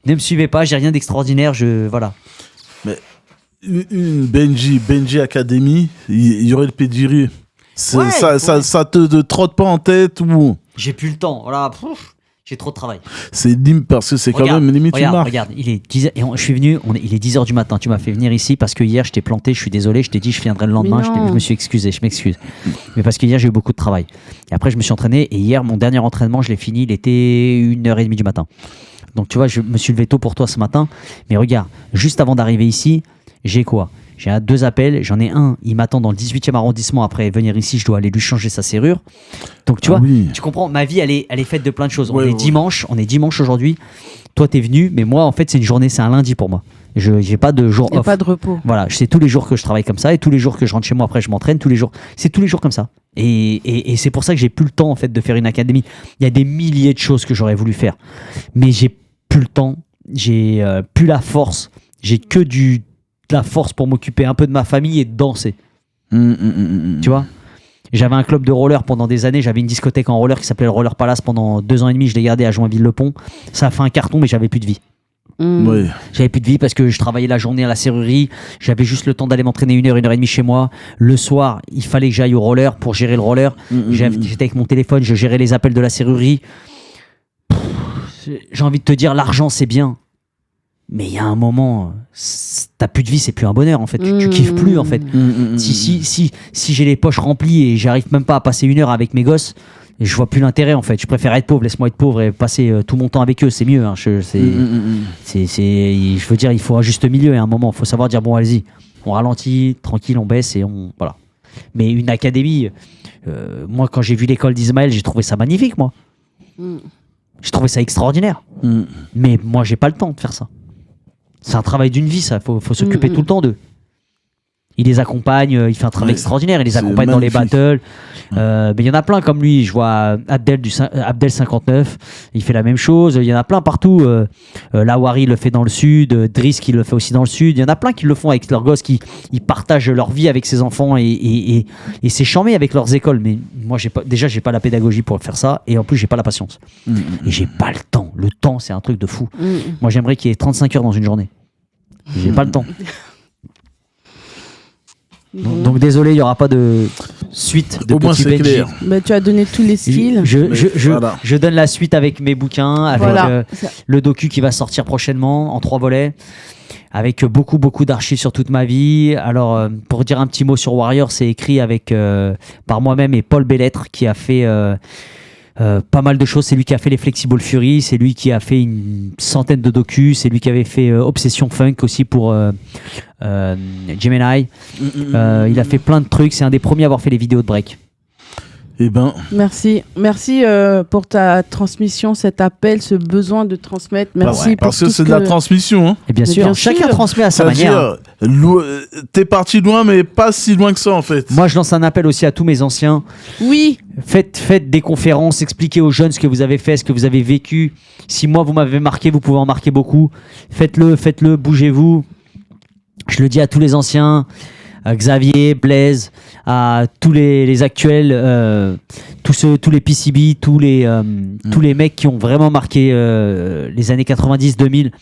Ne me suivez pas. J'ai rien d'extraordinaire. Voilà. Une Benji Academy, il y aurait le pedigree. Ouais, Ça te trotte pas en tête ou J'ai plus le temps. Voilà. Pff, j'ai trop de travail. c'est limite parce que c'est quand Regarde, même limite une marque. regarde, il est 10 et je suis venu, il est 10h du matin. Tu m'as fait venir ici parce que hier je t'ai planté, je suis désolé, je t'ai dit je viendrai le lendemain, Mais non. je me suis excusé, je m'excuse. Mais parce que hier j'ai eu beaucoup de travail. Et après je me suis entraîné et hier mon dernier entraînement, je l'ai fini, il était 1h30 du matin. Donc tu vois, je me suis levé tôt pour toi ce matin. Mais regarde, juste avant d'arriver ici, j'ai quoi ? J'ai 2 appels, j'en ai un, il m'attend dans le 18e arrondissement. Après venir ici, je dois aller lui changer sa serrure. Donc tu vois, oui. tu comprends, ma vie elle est faite de plein de choses. Ouais, on est ouais. dimanche aujourd'hui. Toi t'es venu, mais moi en fait c'est une journée, c'est un lundi pour moi. Je j'ai pas de jour Il n'y a off. pas de repos. Voilà, c'est tous les jours que je travaille comme ça et tous les jours que je rentre chez moi après je m'entraîne tous les jours. C'est tous les jours comme ça. Et c'est pour ça que j'ai plus le temps en fait de faire une académie. Il y a des milliers de choses que j'aurais voulu faire, mais j'ai plus le temps. J'ai plus la force. J'ai que de la force pour m'occuper un peu de ma famille et de danser. Tu vois. J'avais un club de roller pendant des années. J'avais une discothèque en roller qui s'appelait le Roller Palace pendant 2 ans et demi. Je l'ai gardé à Joinville-le-Pont. Ça a fait un carton, mais j'avais plus de vie. Ouais. J'avais plus de vie parce que je travaillais la journée à la serrurerie. J'avais juste le temps d'aller m'entraîner 1h et demie chez moi. Le soir, il fallait que j'aille au roller pour gérer le roller. J'étais avec mon téléphone, je gérais les appels de la serrurerie. J'ai envie de te dire, l'argent c'est bien. Mais il y a un moment, t'as plus de vie, c'est plus un bonheur en fait. Tu kiffes plus en fait. Si j'ai les poches remplies et j'arrive même pas à passer 1 heure avec mes gosses, je vois plus l'intérêt en fait. Je préfère être pauvre, laisse-moi être pauvre et passer tout mon temps avec eux, c'est mieux. Hein. Je veux dire, il faut un juste milieu et à un moment, il faut savoir dire bon, allez-y, on ralentit, tranquille, on baisse et on. Voilà. Mais une académie, moi quand j'ai vu l'école d'Ismaël, j'ai trouvé ça magnifique, moi. J'ai trouvé ça extraordinaire. Mais moi, j'ai pas le temps de faire ça. C'est un travail d'une vie, ça. Faut s'occuper tout le temps d'eux. Il les accompagne, il fait un travail extraordinaire, il les accompagne dans les battles. Mais il y en a plein comme lui. Je vois Abdel 59, il fait la même chose. Il y en a plein partout. Lawari le fait dans le sud, Driss qui le fait aussi dans le sud. Il y en a plein qui le font avec leurs gosses, qui ils partagent leur vie avec ses enfants et c'est charmé avec leurs écoles. Mais moi, j'ai pas la pédagogie pour faire ça et en plus, j'ai pas la patience. Et j'ai pas le temps. Le temps, c'est un truc de fou. Moi, j'aimerais qu'il y ait 35 heures dans une journée. J'ai pas le temps. Donc désolé, il n'y aura pas de suite de Au moins, Petit c'est Benji. clair. Bah, tu as donné tous les skills. Voilà. Je donne la suite avec mes bouquins, avec Voilà. le docu qui va sortir prochainement en 3 volets, avec beaucoup d'archives sur toute ma vie. Alors, pour dire un petit mot sur Warrior, c'est écrit par moi-même et Paul Bellettre qui a fait... pas mal de choses, c'est lui qui a fait les Flexible Fury, c'est lui qui a fait une centaine de docus, c'est lui qui avait fait Obsession Funk aussi pour Gemini. Il a fait plein de trucs, c'est un des premiers à avoir fait les vidéos de break. Eh ben, Merci pour ta transmission, cet appel, ce besoin de transmettre. Merci pour parce que tout c'est ce de la transmission. Hein. Et bien Mais sûr, bien chacun sûr. transmet à sa Ça veut manière. dire, t'es parti loin, mais pas si loin que ça en fait. Moi, je lance un appel aussi à tous mes anciens. Oui, Faites des conférences, expliquez aux jeunes ce que vous avez fait, ce que vous avez vécu. Si moi, vous m'avez marqué, vous pouvez en marquer beaucoup. Faites-le, bougez-vous. Je le dis à tous les anciens, à Xavier, Blaise, à tous les actuels, tous les PCB, tous les mecs qui ont vraiment marqué les années 90-2000.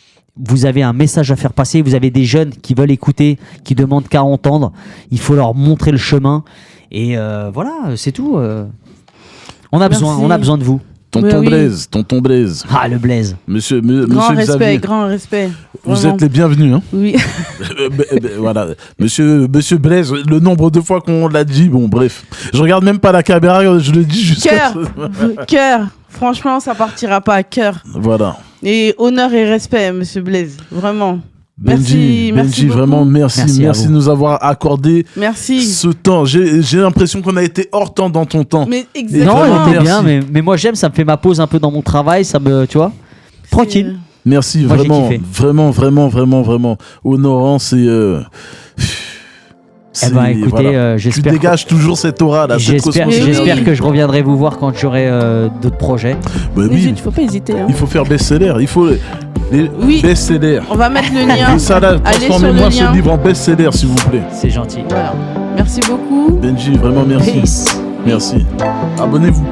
Vous avez un message à faire passer, vous avez des jeunes qui veulent écouter, qui demandent qu'à entendre. Il faut leur montrer le chemin. Et voilà, c'est tout. On a Merci. besoin de vous. Tonton Oui. Blaise, tonton Blaise. Ah, le Blaise. Monsieur Grand Xavier, respect, grand respect. vous Vraiment. êtes les bienvenus. Hein. Oui. Voilà. Monsieur Blaise, le nombre de fois qu'on l'a dit, bon, bref. Je regarde même pas la caméra, je le dis jusqu'à... Cœur. Franchement, ça partira pas à cœur. Voilà. Et honneur et respect, monsieur Blaise. Vraiment. Benji, Merci beaucoup. vraiment merci Merci à de vous. nous avoir accordé Merci. ce temps. J'ai l'impression qu'on a été hors temps dans ton temps. Mais Non, exactement. vraiment, elle était merci. bien, mais moi j'aime, ça me fait ma pause un peu dans mon travail, ça me, tu vois, tranquille. Merci, Moi, j'ai vraiment, kiffé. vraiment honorant. Eh ben, écoutez, tu j'espère. dégages toujours cette aura là. cette J'espère cosmologie. j'espère que je reviendrai vous voir quand j'aurai d'autres projets. Bah oui, N'hésite, faut pas hésiter. Hein. il faut faire best-seller. Il faut les Oui. best-sellers. On va mettre le lien. Et ça là, Allez sur transformez-moi le ce lien. livre en best-seller, s'il vous plaît. C'est gentil. Voilà. Merci beaucoup. Benji, vraiment merci. Peace. Merci. Abonnez-vous.